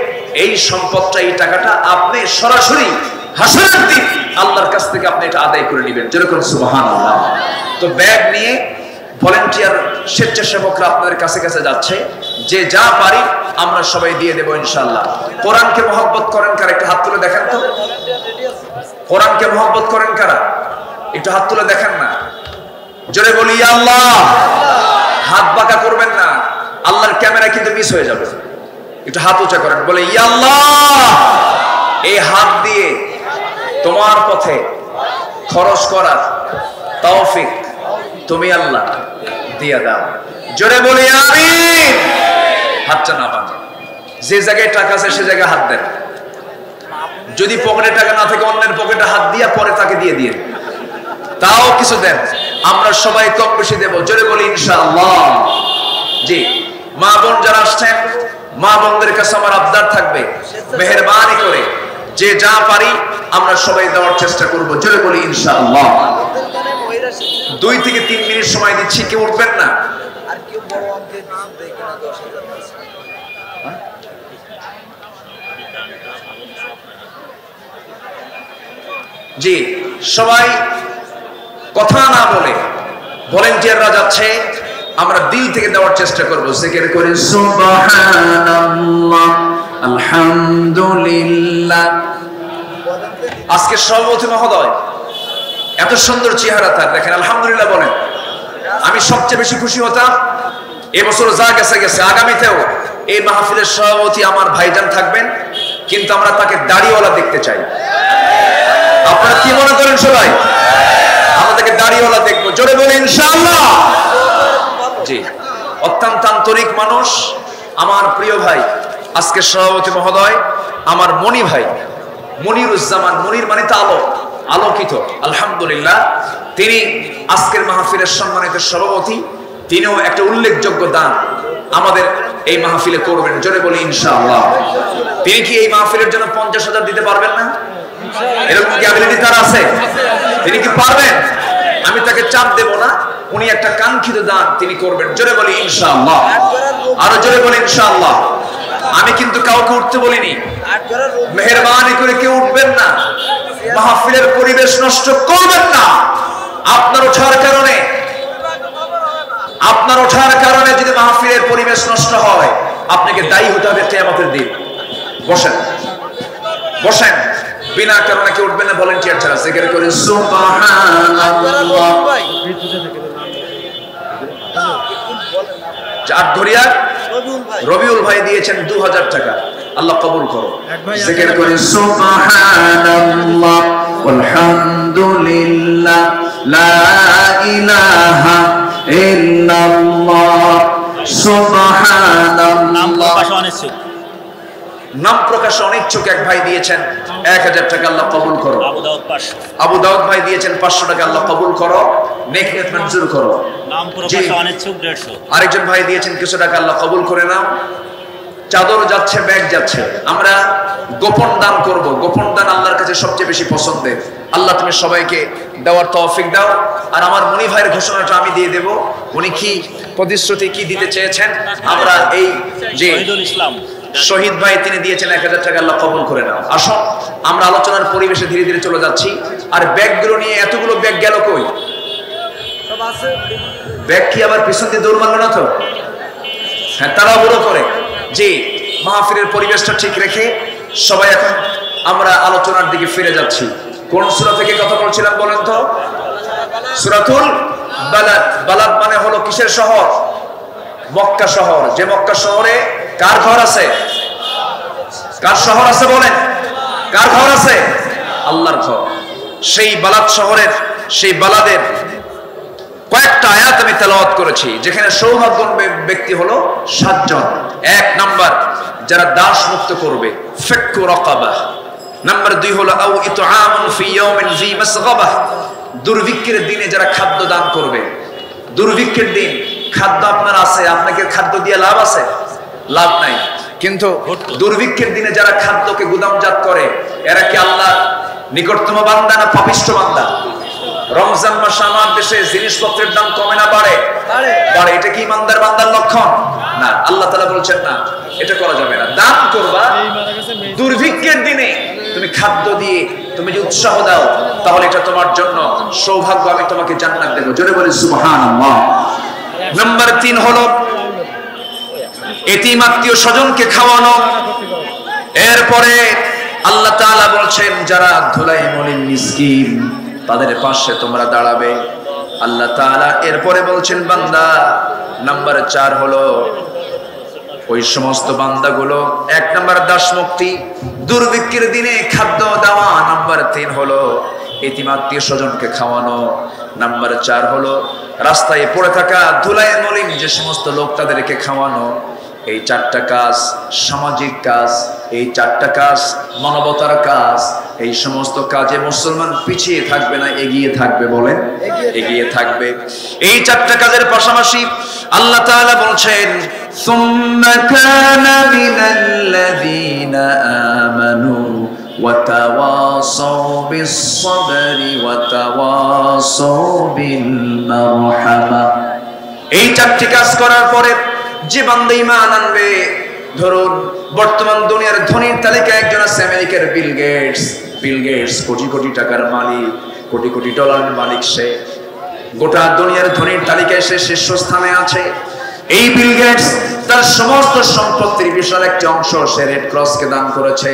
এই সম্পদটা, এই টাকাটা আপনি সরাসরি হাসরের দিন আল্লাহর কাছ থেকে আপনি এটা আদায় করে নেবেন। যেরকম সুবহানাল্লাহ। তো ব্যাগ নিয়ে ভলেন্টিয়ার স্বেচ্ছাসেবকরা আপনাদের কাছে কাছে যাচ্ছে, যে যা পারি আমরা সবাই দিয়ে দেবো ইনশাআল্লাহ। কোরআনকে মহব্বত করেন কারা? একটু হাত তুলে দেখেন তো। কোরআনকে মহব্বত করেন কারা? একটু হাত তুলে দেখেন না। জোরে বলি ইয়া আল্লাহ। হাত বাঁকা করবেন না, আল্লাহর ক্যামেরা কিন্তু মিস হয়ে যাবে। একটু হাত উঁচা করেন, বলে ইয়া আল্লাহ। এই হাত দিয়ে তোমার পথে খরচ করার তৌফিক তুমি আল্লাহ দিয়া দাও। জোরে বলি আমিন। হাতটা না বাঁধে, যে জায়গায় টাকা আছে সে জায়গায় হাত দেন। যদি পকেটে টাকা না থাকে অন্যের পকেটে হাত দিয়া পরে তাকে দিয়ে দিয়ে তাও কিছু দেন। আমরা সবাই কম বেশি দেব। জোরে বলি ইনশাআল্লাহ। জি, মা বোন যারা আসছেন, মা বোনদের কাছে আমার আবদার থাকবে, মেহেরবানি করে যে যা পারি আমরা সবাই দেওয়ার চেষ্টা করব। জোরে বলি ইনশাআল্লাহ। 2 থেকে 3 মিনিট সময় দিচ্ছি, কেউ উঠবেন না। জি, সবাই কথা না বলে ভলেন্টিয়াররা যাচ্ছে, আমরা দিল থেকে দেওয়ার চেষ্টা করব। জিকির করে সুবহানাল্লাহ, আলহামদুলিল্লাহ। আজকে সভাপতি মহোদয় এত সুন্দর চেহারা তার, দেখেন আলহামদুলিল্লাহ বলেন। আমি সবচেয়ে বেশি খুশি হতাম এবছর যা গেছে গেছে, আগামীতেও এই মাহফিলের সভাপতি আমার ভাইজান থাকবেন, কিন্তু আমরা তাকে দাড়িওয়ালা দেখতে চাই। আপনারা কি মনে করেন সবাই? আমরা তাকে দাড়িওয়ালা দেখবো। জোরে বলি ইনশাআল্লাহ। জি, অত্যন্ত আন্তরিক মানুষ, আমার প্রিয় ভাই, আজকে সভাপতি মহোদয় আমার মনি ভাই মনিরুজ্জামান। মনির মানে তো আলো, আলোকিত। আলহামদুলিল্লাহ, তিনি আজকের মাহফিলের সম্মানিত সভাপতি। তিনিও একটা উল্লেখযোগ্য দান আমাদের এই মাহফিলে করবেন। জোরে বলি ইনশাআল্লাহ। তিনি কি এই মাহফিলের জন্য 50,000 দিতে পারবেন না? এরকম কি অ্যাবিলিটি তার আছে? তিনি কি পারবেন? আমি তাকে চাপ দেব না, উনি একটা কাঙ্ক্ষিত দান তিনি করবেন। জোরে বলি ইনশাআল্লাহ। আরো জোরে বলি ইনশাআল্লাহ। আমি কিন্তু কাউকে উঠতে বলিনি, মেহেরবানি করে কেউ উঠবেন না, মাহফিলের পরিবেশ নষ্ট করবেন না। আপনার ওঠার কারণে যদি মাহফিলের পরিবেশ নষ্ট হয়, আপনাকে দায়ী হতে হবে কিয়ামতের দিন। বসেন বসেন, বিনা কারণে কেউ উঠবেন না ভলেন্টিয়ার ছাড়া। জিকির করে সুবহানাল্লাহ। আটঘরিয়া রবিউল ভাই দিয়েছেন 2000 টাকা, আল্লাহ কবুল করো। জিকির করে সুবহানাল্লাহ, আলহামদুলিল্লাহ, লা ইলাহা ইল্লাল্লাহ, সুবহানাল্লাহ। নাম প্রকাশে অনিচ্ছুক এক ভাই দিয়েছেন 1000 টাকা, আল্লাহ কবুল করো। আবু দাউদ ভাই দিয়েছেন 500 টাকা, আল্লাহ কবুল করো, নেক নিয়ত মঞ্জুর করো। নাম প্রকাশে অনিচ্ছুক 150। আরেকজন ভাই দিয়েছেন কিছু টাকা, আল্লাহ কবুল করে নাও। চাদর যাচ্ছে, ব্যাগ যাচ্ছে। আমরা গোপন দান করব। গোপন দান আল্লাহর কাছে সবচেয়ে বেশি পছন্দের। আল্লাহ তুমি সবাইকে দেওয়ার তৌফিক দাও। আর আমার মনি ভাইয়ের ঘোষণাটা আমি দিয়ে দেব। উনি কি প্রতিশ্রুতি কি দিতে চেয়েছেন? আমরা এই যে শহীদ ভাই তিনি দিয়েছেন 1000 টাকা, আল্লাহ কবুল করে নাও। আসুন আমরা আলোচনার পরিবেশে ধীরে ধীরে চলে যাচ্ছি। আর ব্যাগগুলো নিয়ে এতগুলো ব্যাগ গেল কই? ব্যাগ কি আবার পিছন দিয়ে দৌড় মারলো না তো? হ্যাঁ, তারা বড় করে। জি, মাহফিলের পরিবেশটা ঠিক রেখে সবাই এখন আমরা আলোচনার দিকে ফিরে যাচ্ছি। কোন সূরা থেকে কথা বলছিলাম বলেন তো? সূরাতুল বালাদ। বালাদ মানে হলো কিসের শহর? মক্কা শহর। যে মক্কা শহরে কার ঘর আছে? কার শহর আছে বলেন? কার ঘর আছে? আল্লাহর ঘর। সেই বালাদ শহরের, সেই বালাদের কয়েকটা আয়াত আমি তেলাওয়াত করেছি, যেখানে সৌভাগ্যবান ব্যক্তি হলো 7 জন। 1 নাম্বার, যারা দাস মুক্ত করবে, ফাক্কু রাকাবাহ। নাম্বার 2 হলো আও ইতআমুন ফি ইয়াউমিন যী মাসগাবাহ, দুর্ভিক্ষের দিনে যারা খাদ্য দান করবে। দুর্ভিক্ষের দিন খাদ্য আপনার আছে, আপনাকে খাদ্য দিয়ে লাভ আছে? লাভ নাই। কিন্তু দুর্ভিক্ষের দিনে যারা খাদ্যকে গুদামজাত করে, এরা কি আল্লাহ নিকটতম বান্দা না পাপিষ্ঠ বান্দা? রমজান মাসে আমার দেশে জিনিসপত্রের দাম কমে না বাড়ে? বাড়ে। এটা কি ইমানদার বান্দার লক্ষণ? না। আল্লাহ তাআলা বলছেন না, এটা করা যাবে না। দান করবা দুর্ভিক্ষের দিনে, তুমি খাদ্য দিয়ে তুমি যদি উৎসাহ দাও, তাহলে এটা তোমার জন্য সৌভাগ্য, আমি তোমাকে জান্নাত দেব। জোরে বলি সুবহানাল্লাহ। নাম্বার 3 হলো এতিম আত্মীয় স্বজনকে খাওয়ানো। এরপরে আল্লাহ তাআলা বলছেন, যারা ধুলাই মলিন মিসকিন, তাদের পাশে তোমরা দাঁড়াবে। আল্লাহ তাআলা এরপরে বলছেন, বান্দা নাম্বার 4 হলো ওই সমস্ত বান্দাগুলো, 1 নাম্বার দাস মুক্তি, দুর্ভিক্ষের দিনে খাদ্য দেওয়া। নাম্বার 3 হলো এতিম আত্মীয় স্বজনকে খাওয়ানো। নাম্বার 4 হলো রাস্তায় পড়ে থাকা ধুলায় মলিন যে সমস্ত লোক, তাদেরকে খাওয়ানো। এই 4টা কাজ সামাজিক কাজ, এই 4টা কাজ মানবতার কাজ। এই সমস্ত কাজে মুসলমান পিছিয়ে থাকবে না, এগিয়ে থাকবে। বলেন এগিয়ে থাকবে। এই 4টা কাজের পাশাপাশি আল্লাহ তাআলা বলছেন, সুম্মা কানা মিনাল্লাযীনা আমানু ওয়া তাওয়াসাউ বিস-সাবরি ওয়া তাওয়াসাউ বিল মারহামা। এই 4টি কাজ করার পরে যে বান্দা ঈমান আনবে, ধরুন বর্তমান দুনিয়ার ধনীর তালিকায় একজন আছে আমেরিকার Bill Gates. Bill Gates crore crore টাকার মালিক, কোটি কোটি ডলারের মালিক। সে গোটা দুনিয়ার ধনীর তালিকায় সে শীর্ষস্থানে আছে। এই বিল গেটস তার সমস্ত সম্পত্তির বিশাল একটি অংশ সে রেড ক্রসকে দান করেছে,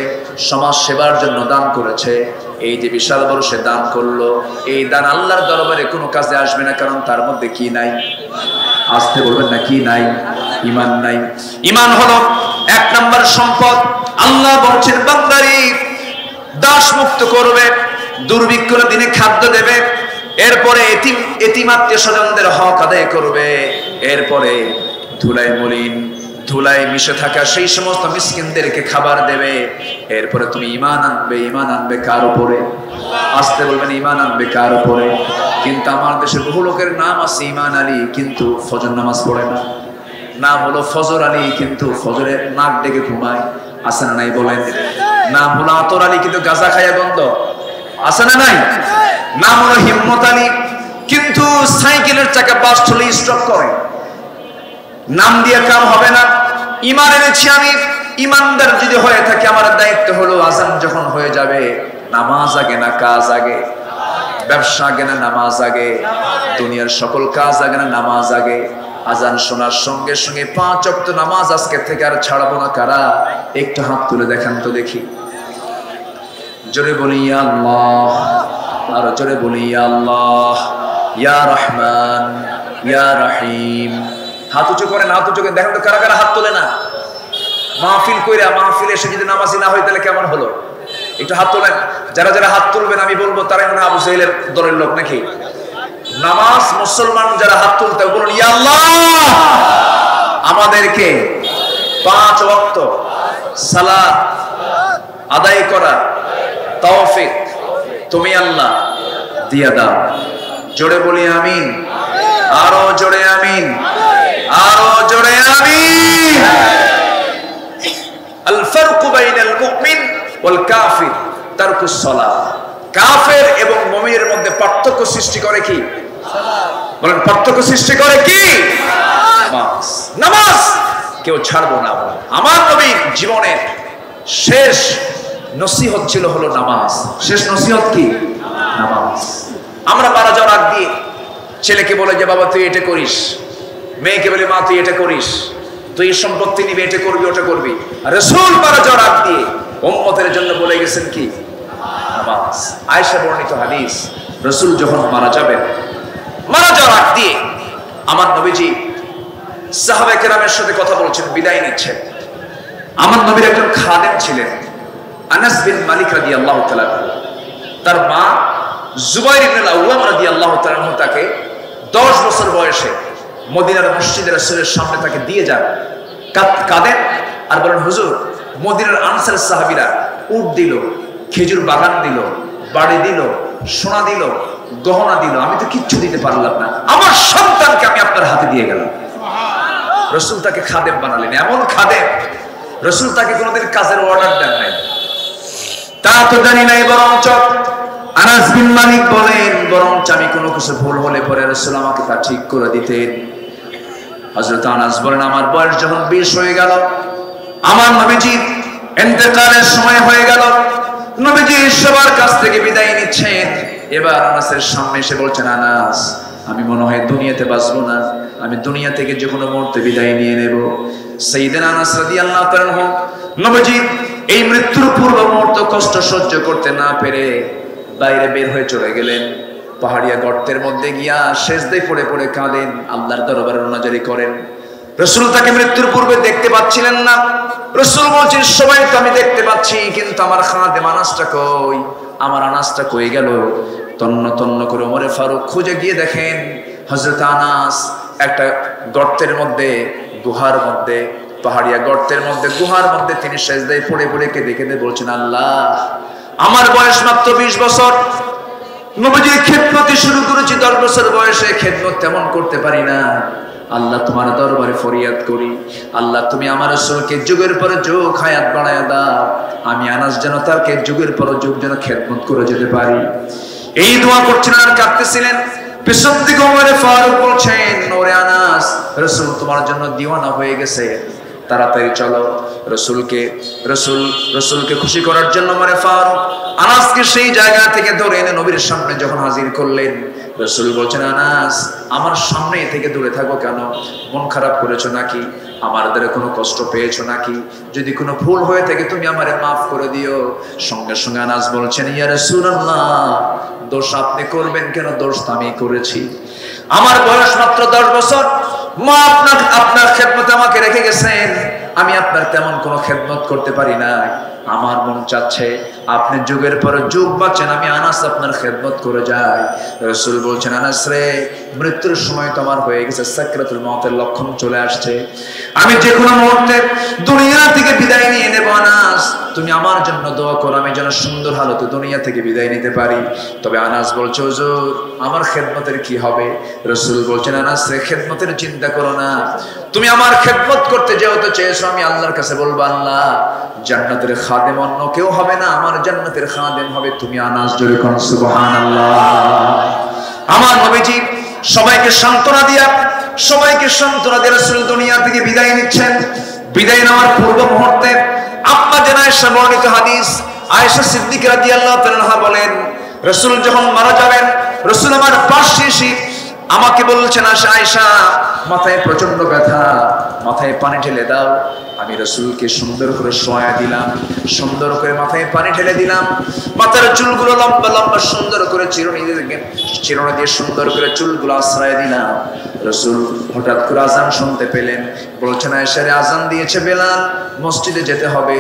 সমাজ সেবার জন্য দান করেছে। এই যে বিশাল বড় সে দান করলো, এই দান আল্লাহর দরবারে কোনো কাজে আসবে না, কারণ তার মধ্যে কি নাই? আসতে বলবেন না, কি নাই? ঈমান নাই। ঈমান হলো 1 নাম্বার সম্পদ। আল্লাহ বলছেন, বান্দারি দাস মুক্ত করবে, দুর্ভিক্ষের দিনে খাদ্য দেবে, এরপরে এতিম আত্মীয় স্বজনদের হক আদায় করবে, এরপরে ধুলায় মলিন, ধুলায় মিশে থাকা সেই সমস্ত মিসকিনদেরকে খাবার দেবে। এরপরে তুমি ঈমান আনবে। ঈমান আনবে কার উপরে? আসতে বলবেন, ঈমান আনবে কার উপরে? কিন্তু আমার দেশে বহু লোকের নাম আছে ঈমান আলী, কিন্তু ফজর নামাজ পড়ে না। নাম হলো ফজর আলী, কিন্তু ফজরে নাক ডেকে ঘুমায়। আছে না নাই বলেন? নাম হলো আতর আলী, কিন্তু গাঁজা খাইয়া গন্ধ। আছে না নাই? নাম হলো হিম্মত আলী, কিন্তু সাইকেলের চাকা বাস্ট হলে স্টপ করে। নাম দিয়ে কাম হবে না। ঈমান এনেছি আমি, ঈমানদার যদি হয়ে থাকে, আমার দায়িত্ব হলো আযান যখন হয়ে যাবে, নামাজ আগে না কাজ আগে? ব্যবসা আগে না নামাজ আগে? দুনিয়ার সকল কাজ আগে না নামাজ আগে? আযান শোনার সঙ্গে সঙ্গে 5 ওয়াক্ত নামাজ আজকে থেকে আর ছাড়বো না। কারা? একটু হাত তুলে দেখান তো দেখি। জোরে বলি ইয়া আল্লাহ, আর জোরে বলি ইয়া আল্লাহ, ইয়া রহমান, ইয়া রহিম। হাত উঁচু করেন, হাত উঁচু করেন, দেখেন তো কারা কারা হাত তোলে না। মাহফিল কইরা, মাহফিলে এসে যদি নামাজি না হয় তাহলে কেমন হলো? একটু হাত তোলেন। যারা যারা হাত তুলবেন আমি বলবো তারাই মনে হয় আবু জাহেলের দলের লোক নাকি? নামাজ মুসলমান যারা হাত তুলতে বলুন, ইয়া আল্লাহ আমাদেরকে 5 ওয়াক্ত সালাত আদায় করা তৌফিক তুমি আল্লাহ দিয়া দাও। জোরে বলি আমিন, আরো জোরে আমিন, আরো জোরে আমিন। আল ফারকু বাইনাল মুমিন ওয়াল কাফির তারকুস সালাত। কাফের এবং মুমিনের মধ্যে পার্থক্য সৃষ্টি করে কি? সালাত। বলেন পার্থক্য সৃষ্টি করে কি? নামাজ। নামাজ কেউ ছাড়বো না। আমার নবীর জীবনের শেষ নসিহত ছিল হলো নামাজ। শেষ নসিহত কি? নামাজ। আমরা মারা যাওয়ার আগ দিয়ে ছেলেকে বলে যে বাবা তুই এটা করিস, মেয়েকে বলে মা তুই এটা করিস, তুই সম্পত্তি নিবি, এটা করবি, ওটা করবি। রাসূল মারা যাওয়ার আগ দিয়ে উম্মতের জন্য বলে গেছেন কি? নামাজ। আয়েশা বর্ণিত হাদিস, রাসূল যখন মারা যাবেন মারা যাওয়ার আগ দিয়ে আমার নবীজি সাহাবায়ে কেরামের সাথে কথা বলছেন, বিদায় নিচ্ছেন। আমার নবীর একজন খাদেম ছিলেন আনাস বিন মালিক রাদিয়াল্লাহু তাআলা। তার মা জুবাইর ইবনে আল-আওয়াম রাদিয়াল্লাহু তাআলা তাকে 10 বছর বয়সে মদিনার মসজিদে রাসূলের সামনে তাকে দিয়ে যান, কাঁদেন আর বলেন, হুজুর, মদিনার আনসার সাহাবীরা উট দিল, খেজুর বাগান দিল, বাড়ি দিল, সোনা দিল, গহনা দিল, আমি তো কিচ্ছু দিতে পারলাম না, আমার সন্তানকে আমি আপনার হাতে দিয়ে গেলাম। রাসূল তাকে খাদেম বানালেন, এমন খাদেম রাসূল তাকে কোনোদিন কাজের অর্ডার দেন নাই। তা তো জানি নাই, বরঞ্চ আনাস বিন মালিক বলেন, বরঞ্চ আমি কোনো কিছু ভুল হলে পরে রাসূল আমাকে তা ঠিক করে দিতেন। হযরত আনাস বলেন, আমার বয়স যখন 20 হয়ে গেল, আমার নবীজির ইন্তেকালের সময় হয়ে গেল, নবীজি সবার কাছ থেকে বিদায় নিচ্ছেন। এবার আনাসের সামনে এসে বলছেন, আনাস, আমি মনে হয় দুনিয়াতে বাঁচবো না, আমি দুনিয়া থেকে যে কোনো মুহূর্তে বিদায় নিয়ে নেব। সাইয়েদনা আনাস রাদিয়াল্লাহু তাআলা নবীজি এই মৃত্যুর পূর্ব মুহূর্ত কষ্ট সহ্য করতে না পেরে বাইরে বের হয়ে চলে গেলেন। পাহাড়িয়া গর্তের মধ্যে গিয়া সেজদায় পড়ে পড়ে কাঁদেন, আল্লাহর দরবারে রোনাজারি করেন। রাসূল তাকে মৃত্যুর পূর্বে দেখতে পাচ্ছিলেন না। রাসূল বলছেন, সবাই তো আমি দেখতে পাচ্ছি, কিন্তু আমার খাদেম আনাসটা কই, আমার আনাসটা কই গেল? তন্ন তন্ন করে ওমরে ফারুক খুঁজে গিয়ে দেখেন হযরত আনাস একটা গর্তের মধ্যে, গুহার মধ্যে, পাহাড়িয়া গর্তের মধ্যে, গুহার মধ্যে তিনি সেজদায় পড়ে পড়ে কেঁদে কেঁদে বলছেন, আল্লাহ, আমার বয়স মাত্র 20 বছর, নবীজির খেদমত শুরু করেছি 10 বছর বয়সে, খেদমত তেমন করতে পারি না। আল্লাহ, তোমার দরবারে ফরিয়াদ করি, আল্লাহ তুমি আমার রাসূলকে যুগের পর যুগ হায়াত বাড়ায়া দাও, আমি আনাস যেন তাকে যুগের পর যুগ যেন খেদমত করে যেতে পারি। এই দোয়া করছেন আর কাঁদতেছিলেন। পিছন দিকে ওমরে ফারুক বলছেন, ওরে আনাস, রাসূল তোমার জন্য দিওয়ানা হয়ে গেছে, তাড়াতাড়ি চলো। রসুলকে খুশি করার জন্য ওমরে ফারুক আনাসকে সেই জায়গা থেকে ধরে এনে নবীর সামনে যখন হাজির করলেন, রসুল বলছেন, আনাস, আমার সামনে থেকে দূরে থাকো কেন? মন খারাপ করেছো নাকি? আমার দ্বারা কোনো কষ্ট পেয়েছো নাকি? যদি কোনো ভুল হয়ে থাকে তুমি আমারে মাফ করে দিও। সঙ্গে সঙ্গে আনাস বলছেন, ইয়া রাসূলুল্লাহ, দোষ আপনি করবেন কেন? দোষ তো আমি করেছি, আমার বয়স মাত্র 10 বছর, মা আপনার খেদমতে আমাকে রেখে গেছেন, আমি আপনার তেমন কোনো খেদমত করতে পারি না। আমার মন চাচ্ছে আপনি যুগের পর যুগ বাঁচেন, আমি আনাস আপনার খেদমত করে যাই। রাসূল বলছেন, আনাস রে, মৃত্যুর সময় তো আমার হয়ে গেছে, সাকরাতুল মউতের লক্ষণ চলে আসছে, আমি যে কোনো মুহূর্তে দুনিয়া থেকে বিদায় নিয়ে নেব। আনাস, তুমি আমার জন্য দোয়া করো, আমি যেন সুন্দর হালতে দুনিয়া থেকে বিদায় নিতে পারি। তবে আনাস বলছে, হুজুর, আমার খেদমতের কি হবে? রাসূল বলছেন, আনাস রে, খেদমতের চিন্তা করো না, তুমি আমার খেদমত করতে যেহেতু চেয়েছো, আমি আল্লাহর কাছে বলবো, আল্লাহ, জান্নাতের খাদেম অন্য কেউ হবে না, আমার জান্নাতের খাদেম হবে তুমি। আনাস, জোরে কোন সুবহানাল্লাহ। আমার নবীজি সবাইকে সান্ত্বনা দিয়ে রাসূল দুনিয়া থেকে বিদায় নিচ্ছেন। বিদায় নেওয়ার পূর্ব মুহূর্তে আম্মা জান আয়েশা বর্ণিত হাদিস, আয়েশা সিদ্দিকা রাদিয়াল্লাহু তাআলা বলেন, রাসূল যখন মারা যাবেন, রাসূল আমার পাশে এসে আমাকে বলছেন, আয়েশা, মাথায় প্রচন্ড ব্যথা, মাথায় পানি ঢেলে দাও। আমি রাসূলকে সুন্দর করে শোয়া দিলাম, সুন্দর করে মাথায় পানি ঢেলে দিলাম, মাথার চুলগুলো লম্বা লম্বা সুন্দর করে চিরুনি দিয়ে সুন্দর করে চুলগুলো আশ্রয় দিলাম। রাসূল হঠাৎ করে আযান শুনতে পেলেন, বলছেন, আয়েশা রে, আযান দিয়েছে বেলাল, মসজিদে যেতে হবে।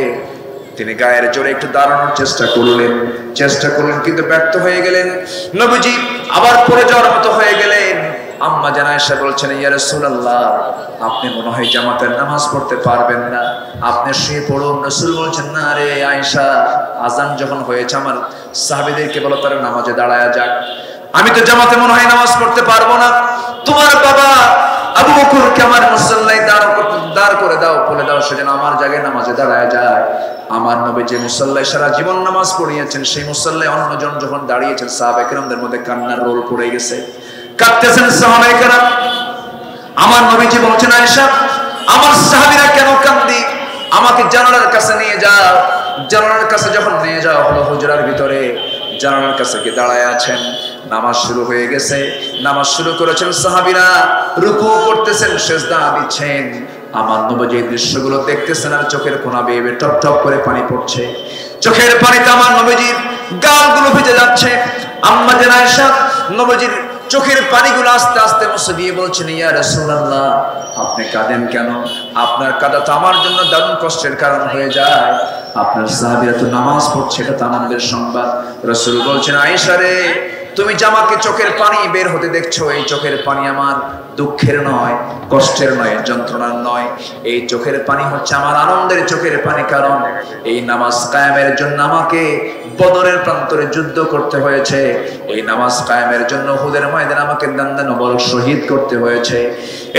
তিনি গায়ের জোরে একটু দাঁড়ানোর চেষ্টা করলেন কিন্তু ব্যর্থ হয়ে গেলেন। নবীজি আবার পড়ে যাওয়ার মতো হয়ে গেলেন। আম্মা জান আয়েশা বলছেন, ইয়া রাসূলুল্লাহ, আপনি মনে হয় জামাতের নামাজ পড়তে পারবেন না, আপনি শুয়ে পড়ুন। রাসূল বলছেন, না রে আয়েশা, আযান যখন হয়েছে আমার সাহাবীদেরকে বলো তারা নামাজে দাঁড়ায়া যাক, আমি তো জামাতে মনে হয় নামাজ পড়তে পারবো না, তোমার বাবা আবু বকরকে আমার মুসল্লায় দাঁড় করে দাও, বলে দাও সে যেন আমার জায়গায় নামাজে দাঁড়ায় যায়। আমার নবী যে মুসল্লায় সারা জীবন নামাজ পড়িয়েছেন, সেই মুসল্লায় অন্যজন যখন দাঁড়িয়েছেন, সাহাবায়ে কেরামদের মধ্যে কান্নার রোল পড়ে গেছে, কাঁদতেছেন সাহাবায়ে কেরাম। আমার নবীজি বলছেন, আয়েশা, আমার সাহাবীরা কেন কান্দি, আমাকে জানালার কাছে নিয়ে যাও। জানালার কাছে যখন নিয়ে যাওয়া হলো, হুজরার ভিতরে জানালার কাছে গিয়ে দাঁড়ায় আছেন, নামাজ শুরু হয়ে গেছে, নামাজ শুরু করেছেন সাহাবীরা, রুকু করতেছেন, সিজদা দিচ্ছেন। আমার নবীজি দৃশ্যগুলো দেখতেছেন আর চোখের কোনা বেয়ে টপ টপ করে পানি পড়ছে, চোখের পানিতে আমার নবীজির গালগুলো ভিজে যাচ্ছে। আম্মা জান আয়েশা নবীজির চোখের পানিগুলো আস্তে আস্তে মুছে দিয়ে বলছেন, ইয়া রাসূলুল্লাহ, আপনি কাঁদেন কেন? আপনার কাঁদা তো আমার জন্য দারুণ কষ্টের কারণ হয়ে যায়। আপনার সাহাবীরা তো নামাজ পড়ছে, এটা তো আনন্দের সংবাদ। রাসূল বলছেন, আয়েশা রে, তুমি যে আমাকে চোখের পানি বের হতে দেখছো, এই চোখের পানি আমার দুঃখের নয়, কষ্টের নয়, যন্ত্রণার নয়। এই চোখের পানি হচ্ছে আমার আনন্দের চোখের পানি। কারণ এই নামাজ কায়েমের জন্য আমাকে বদরের প্রান্তরে যুদ্ধ করতে হয়েছে। এই নামাজ কায়েমের জন্য উহুদের ময়দানে আমাকে দান্দানো বড় শহীদ করতে হয়েছে।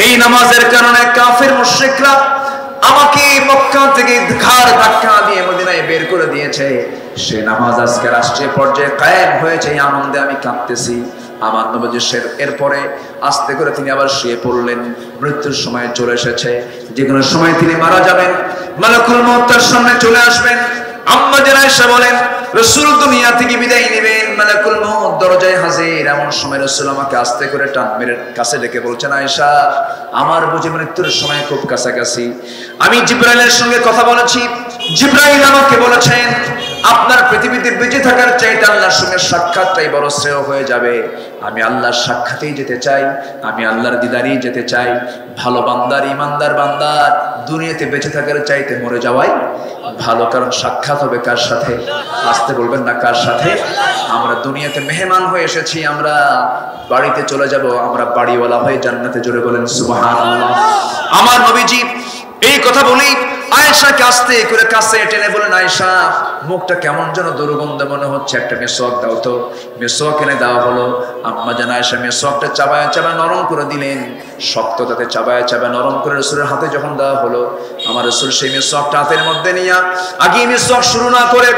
এই নামাজের কারণে কাফের মুশরিকরা আমাকে মক্কা থেকে ঘাড় ধাক্কা দিয়ে মদিনায় বের করে দিয়েছে। সে নামাজ আজকে রাষ্ট্রীয় পর্যায়ে কায়েম হয়েছে, এই আনন্দে আমি কাঁদতেছি। আমার নবী এরপরে আস্তে করে তিনি আবার শুয়ে পড়লেন। মৃত্যুর সময় চলে এসেছে, যে কোনো সময় তিনি মারা যাবেন, মালাকুল মউত তার সামনে চলে আসবেন। আম্মা জান আয়েশা বলেন, রাসূল দুনিয়া থেকে বিদায় নেবেন, মালাকুল মউত দরজায় হাজির। এমন সময় রাসূল আমাকে আস্তে করে টান মেরে কাছে ডেকে বলছেন, আয়েশা, আমার বুঝি মৃত্যুর সময় খুব কাছাকাছি। আমি জিবরাইলের সঙ্গে কথা বলেছি, জিবরাইল আমাকে বলেছেন, আপনার পৃথিবীতে বেঁচে থাকার চাইতে আল্লাহর সঙ্গে সাক্ষাৎটাই বড় শ্রেয় হয়ে যাবে। আমি আল্লাহর সাক্ষাতেই যেতে চাই, আমি আল্লাহর দিদারেই যেতে চাই। ভালো বান্দার, ইমানদার বান্দার দুনিয়াতে বেঁচে থাকার চাইতে মরে যাওয়াই ভালো। কারণ সাক্ষাৎ হবে কার সাথে? আসতে বলবেন না, কার সাথে? আমরা দুনিয়াতে মেহমান হয়ে এসেছি, আমরা বাড়িতে চলে যাব, আমরা বাড়িওয়ালা হয়ে জান্নাতে। জোরে বলেন সুবহানাল্লাহ। আমার নবীজি এই কথা বলি আয়েশাকে আস্তে করে কাছে টেনে বলেন, আয়েশা, মুখটা কেমন যেন দুর্গন্ধ মনে হচ্ছে, একটা মেসওয়াক দাও তো। মেসওয়াক এনে দেওয়া হলো। আম্মা জান আয়েশা মেসওয়াকটা চাবায় চাবায় নরম করে দিলেন। শক্ত তাতে চাবায় চাবায় নরম করে রাসূলের হাতে যখন দেওয়া হলো, আমার রাসূল সেই মেসওয়াকটা হাতের মধ্যে নিয়ে, আগে মেসওয়াক শুরু না করে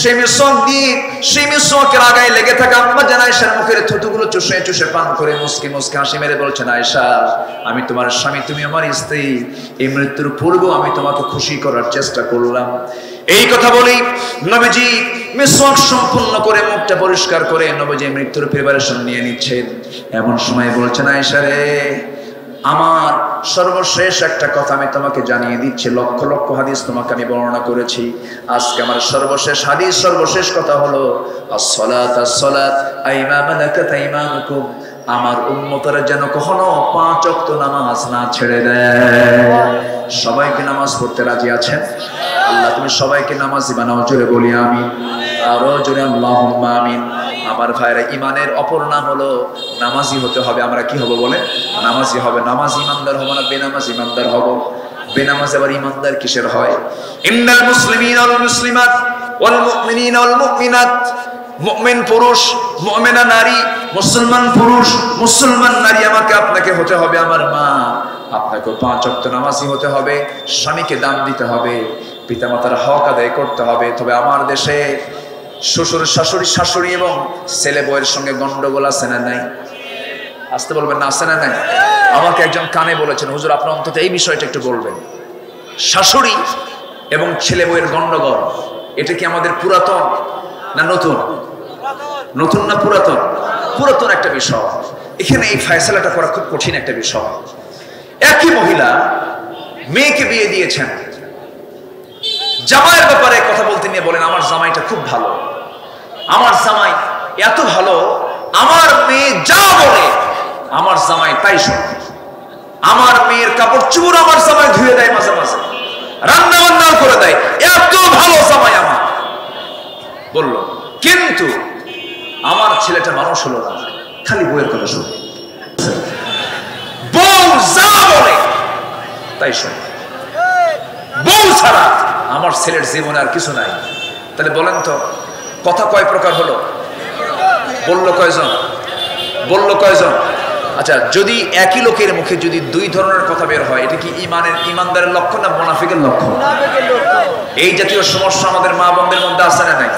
সেই মেসওয়াক দিয়ে সেই মেসওয়াকের আগায় লেগে থাকা আম্মা জান আয়েশার মুখের থুতুগুলো চুষে চুষে পান করে মুসকি মুসকি হাসি মেরে বলছেন, আয়েশা, আমি তোমার স্বামী, তুমি আমার স্ত্রী। এই মৃত্যুর পূর্বেও আমি তোমাকে খুশি করার চেষ্টা করলাম। এই কথা বলি নবীজি মিসওয়াক সম্পূর্ণ করে মুখটা পরিষ্কার করে নবীজি মৃত্যুর প্রিপারেশন নিয়ে নিচ্ছেন। এমন সময় বলছেন, আয়েশা রে, আমার সর্বশেষ একটা কথা আমি তোমাকে জানিয়ে দিচ্ছি। লক্ষ লক্ষ হাদিস তোমাকে আমি বর্ণনা করেছি, আজকে আমার সর্বশেষ হাদিস, সর্বশেষ কথা হলো আসসালাত আসসালাত আইমা মালাকাত আইমানুকুম। আমার উম্মতরা যেন কখনো 5 ওয়াক্ত নামাজ না ছেড়ে দেয়। সবাইকে নামাজ পড়তে রাজি আছেন? আল্লাহ তুমি সবাইকে নামাজি বানাও। জোরে বলি আমিন, আরো জোরে আল্লাহুম্মা আমিন। আমার ভাইরা, ইমানের অপর নাম হলো নামাজি হতে হবে। আমরা কি হব বলে? নামাজি হবে। নামাজ ইমানদার হব না বেনামাজ ইমানদার হব? বেনামাজ আবার ইমানদার কিসের হয়? ইন্নাল মুসলিমিনা ওয়াল মুসলিমাত ওয়াল মুমিনিনা ওয়াল মুমিনাত, মুমিন পুরুষ, মুমিনা নারী, মুসলমান পুরুষ, মুসলমান নারী আমাকে আপনাকে হতে হবে। আমার মা, আপনাকে 5 ওয়াক্ত নামাজি হতে হবে। স্বামীকে দান দিতে হবে, পিতামাতার হক আদায় করতে হবে। তবে আমার দেশে শ্বশুর শাশুড়ি, শাশুড়ি এবং ছেলে বউয়ের সঙ্গে গন্ডগোল আছে না নাই? আসতে বলবেন না, আছে না নাই? আমাকে একজন কানে বলেছেন, হুজুর আপনি অন্তত এই বিষয়টা একটু বলবেন। শাশুড়ি এবং ছেলে বউয়ের গন্ডগোল, এটা কি আমাদের পুরাতন না নতুন? নতুন না পুরাতন? পুরাতন একটা বিষয়। এখানে এই ফয়সালাটা করা খুব কঠিন একটা বিষয়। একই মহিলা মেয়েকে বিয়ে দিয়েছেন, জামাইয়ের ব্যাপারে কথা বলতে নিয়ে বলেন, আমার জামাইটা খুব ভালো, আমার জামাই এত ভালো, আমার মেয়ে যা বলে আমার জামাই তাই শোনে, আমার মেয়ের কাপড় চোপড় আমার জামাই ধুয়ে দেয়, মাঝে মাঝে রান্না বান্নাও করে দেয়, এত ভালো জামাই আমার। বলল, কিন্তু আমার ছেলেটা মানুষ হলো না, খালি বউয়ের কথা শুনে, বউ যা বলে তাই শোনে, বউ ছাড়া আমার ছেলের জীবনে আর কিছু নাই। তাহলে বলেন তো কথা কয় প্রকার হলো? বললো কয়জন? বললো কয়জন? আচ্ছা, যদি একই লোকের মুখে যদি 2 ধরনের কথা বের হয়, এটা কি ইমানদারের লক্ষণ না মুনাফিকের লক্ষণ? এই জাতীয় সমস্যা আমাদের মা বোনদের মধ্যে আছে না নাই?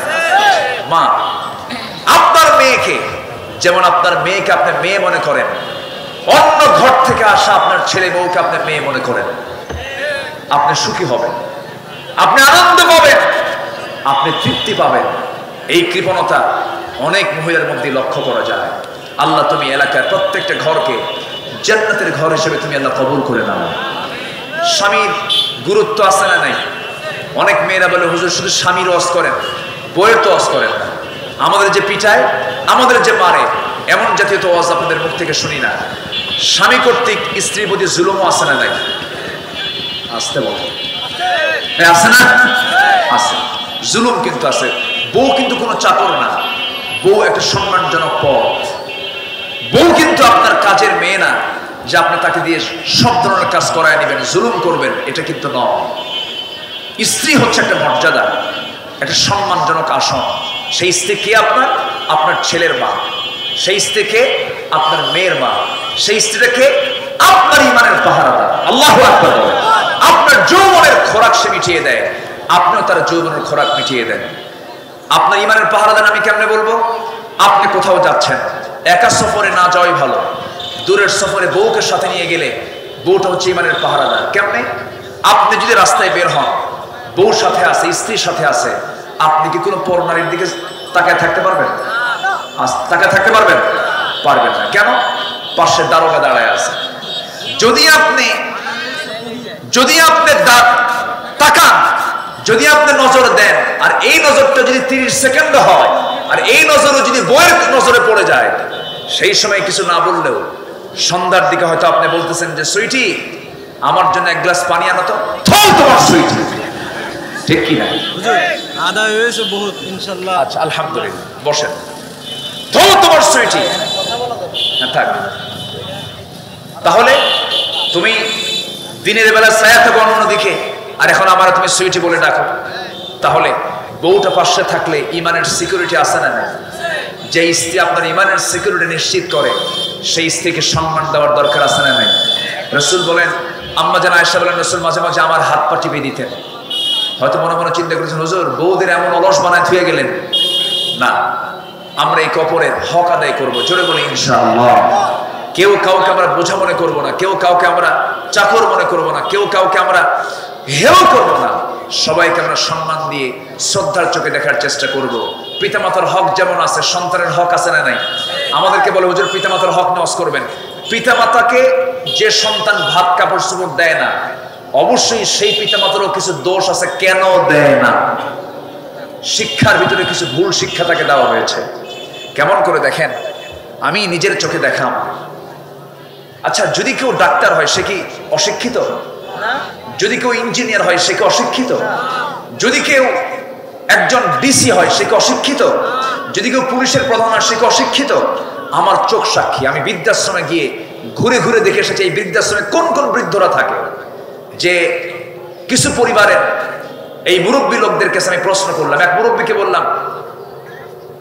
মা, আপনার মেয়েকে যেমন আপনার মেয়েকে আপনি মেয়ে মনে করেন, অন্য ঘর থেকে আসা আপনার ছেলে বউকে আপনি মেয়ে মনে করেন, আপনি সুখী হবেন, আপনি আনন্দ পাবেন, আপনি তৃপ্তি পাবেন। এই কৃপণতা অনেক মহিলার মধ্যে লক্ষ্য করা যায়। আল্লাহ তুমি এলাকার প্রত্যেকটা ঘরকে জান্নাতের ঘর হিসেবে তুমি আল্লাহ কবুল করে নাও। স্বামীর গুরুত্ব আছে না নাই? অনেক মেয়েরা বলে, হুজুর শুধু স্বামীর ওয়াজ করেন, বইয়ের তো ওয়াজ করেন না। আমাদের যে পিটায়, আমাদের যে মারে, এমন জাতীয় তো ওয়াজ আপনাদের মুখ থেকে শুনি না। স্বামী কর্তৃক স্ত্রীর প্রতি জুলুমও আছে না নাকি? আসতে বলো, আছে না? আছে, জুলুম কিন্তু আছে। বউ কিন্তু কোনো চাকর না, বউ একটা সম্মানজনক পদ। বউ কিন্তু আপনার কাজের মেয়ে না যে আপনি তাকে দিয়ে সব ধরনের কাজ করায় নেবেন, জুলুম করবেন, এটা কিন্তু নয়। স্ত্রী হচ্ছে একটা মর্যাদা, একটা সম্মানজনক আসন। সেই স্ত্রী কে? আপনার ছেলের মা। সেই স্ত্রীকে আপনার মেয়ের মা। সেই স্ত্রীটাকে আপনার ইমানের পাহারাদার। আল্লাহু আকবার। আপনার যৌবনের খোরাক সে মিটিয়ে দেয়, আপনিও তার যৌবনের খোরাক মিটিয়ে দেন। আপনার ইমানের পাহারাদার আমি কেমনে বলবো? আপনি কোথাও যাচ্ছেন, একা সফরে না যাওয়াই ভালো। দূরের সফরে বউকে সাথে নিয়ে গেলে বউটা হচ্ছে ইমানের পাহারাদার। কেমনে? আপনি যদি রাস্তায় বের হন, বউ সাথে আছে, স্ত্রীর সাথে আছে, আপনি কি কোনো পর নারীর দিকে তাকায় থাকতে পারবেন? তাকায় থাকতে পারবেন? পারবেন না। কেন? পাশে দারোগা দাঁড়ায় আছে। যদি আপনি তাকান, যদি আপনি নজর দেন, আর এই নজরটা যদি 30 সেকেন্ড হয়, আর এই নজরও যদি বইয়ের নজরে পড়ে যায়, সেই সময় কিছু না বললেও সন্ধ্যার দিকে হয়তো আপনি বলতেছেন যে সুইটি আমার জন্য এক গ্লাস পানি আনো তো। তোমার সুইটি, ঠিক কি না? আদা হয়েছে বহুত, ইনশাআল্লাহ। আচ্ছা, আলহামদুলিল্লাহ, বসেন। তোমার সুইটি থাক। তাহলে তুমি দিনের বেলা ছায়া থাকো অন্যদিকে, আর এখন আমার তুমি সুইটি বলে ডাকো। তাহলে বউটা পাশে থাকলে ইমানের সিকিউরিটি আছে না? যে স্ত্রী আপনার ইমানের সিকিউরিটি নিশ্চিত করে, সেই স্ত্রীকে সম্মান দেওয়ার দরকার আছে না? রাসূল বলেন, আম্মা জান আয়েশা বলেন, রাসূল মাঝে মাঝে আমার হাত পা টিপে দিতেন। হয়তো মনে মনে চিন্তা করেছেন, হুজুর বউদের এমন অলস বানায় থুয়ে গেলেন। না, আমরা এই কপরের হক আদায় করবো। জোরে বলি ইনশাআল্লাহ। কেউ কাউকে আমরা বোঝা মনে করবো না, কেউ কাউকে আমরা চাকর মনে করবো না, কেউ কাউকে আমরা হেয় করবো না। সবাইকে আমরা সম্মান দিয়ে শ্রদ্ধার চোখে দেখার চেষ্টা করব। পিতামাতার হক যেমন আছে, সন্তানের হক আছে না নাই? আমাদেরকে বলে হুজুর পিতামাতার হক নষ্ট করবেন। পিতামাতাকে যে সন্তান ভাত কাপড় চোপড় দেয় না, অবশ্যই সেই পিতামাতারও কিছু দোষ আছে। কেন দেয় না? শিক্ষার ভিতরে কিছু ভুল শিক্ষা তাকে দেওয়া হয়েছে। কেমন করে দেখেন, আমি নিজের চোখে দেখাম। আচ্ছা, যদি কেউ ডাক্তার হয় সে কি অশিক্ষিত? যদি কেউ ইঞ্জিনিয়ার হয় সে কি অশিক্ষিত? যদি কেউ একজন ডিসি হয় সে কি অশিক্ষিত? যদি কেউ পুলিশের প্রধান হয় সে কি অশিক্ষিত? আমার চোখ সাক্ষী। আমি বৃদ্ধাশ্রমে গিয়ে ঘুরে ঘুরে দেখে এসেছি এই বৃদ্ধাশ্রমে কোন কোন বৃদ্ধরা থাকে। যে কিছু পরিবারের এই মুরব্বী লোকদের কাছে আমি প্রশ্ন করলাম। এক মুরব্বীকে বললাম,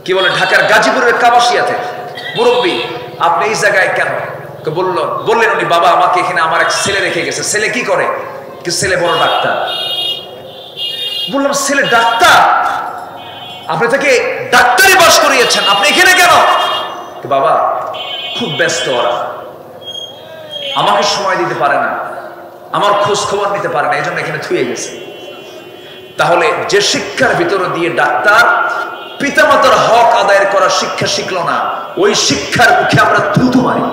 কি বলে, ঢাকার গাজীপুরের কাবাসিয়াতে, মুরব্বী আপনি এই জায়গায় কেন? বললেন উনি, বাবা আমাকে এখানে আমার এক ছেলে রেখে গেছে। ছেলে কি করে? ছেলে বড় ডাক্তার। বললাম, ছেলে ডাক্তার? আপনি তাকে ডাক্তারি পাস করিয়েছেন, আপনি এখানে কেন? বাবা খুব ব্যস্ত, ওরা আমাকে সময় দিতে পারে না, আমার খোঁজ খবর নিতে পারে না, এই জন্য এখানে থুয়ে গেছে। তাহলে যে শিক্ষার ভিতর দিয়ে ডাক্তার পিতামাতার হক আদায়ের করার শিক্ষা শিখলো না, ওই শিক্ষার মুখে আমরা থুতু মারি।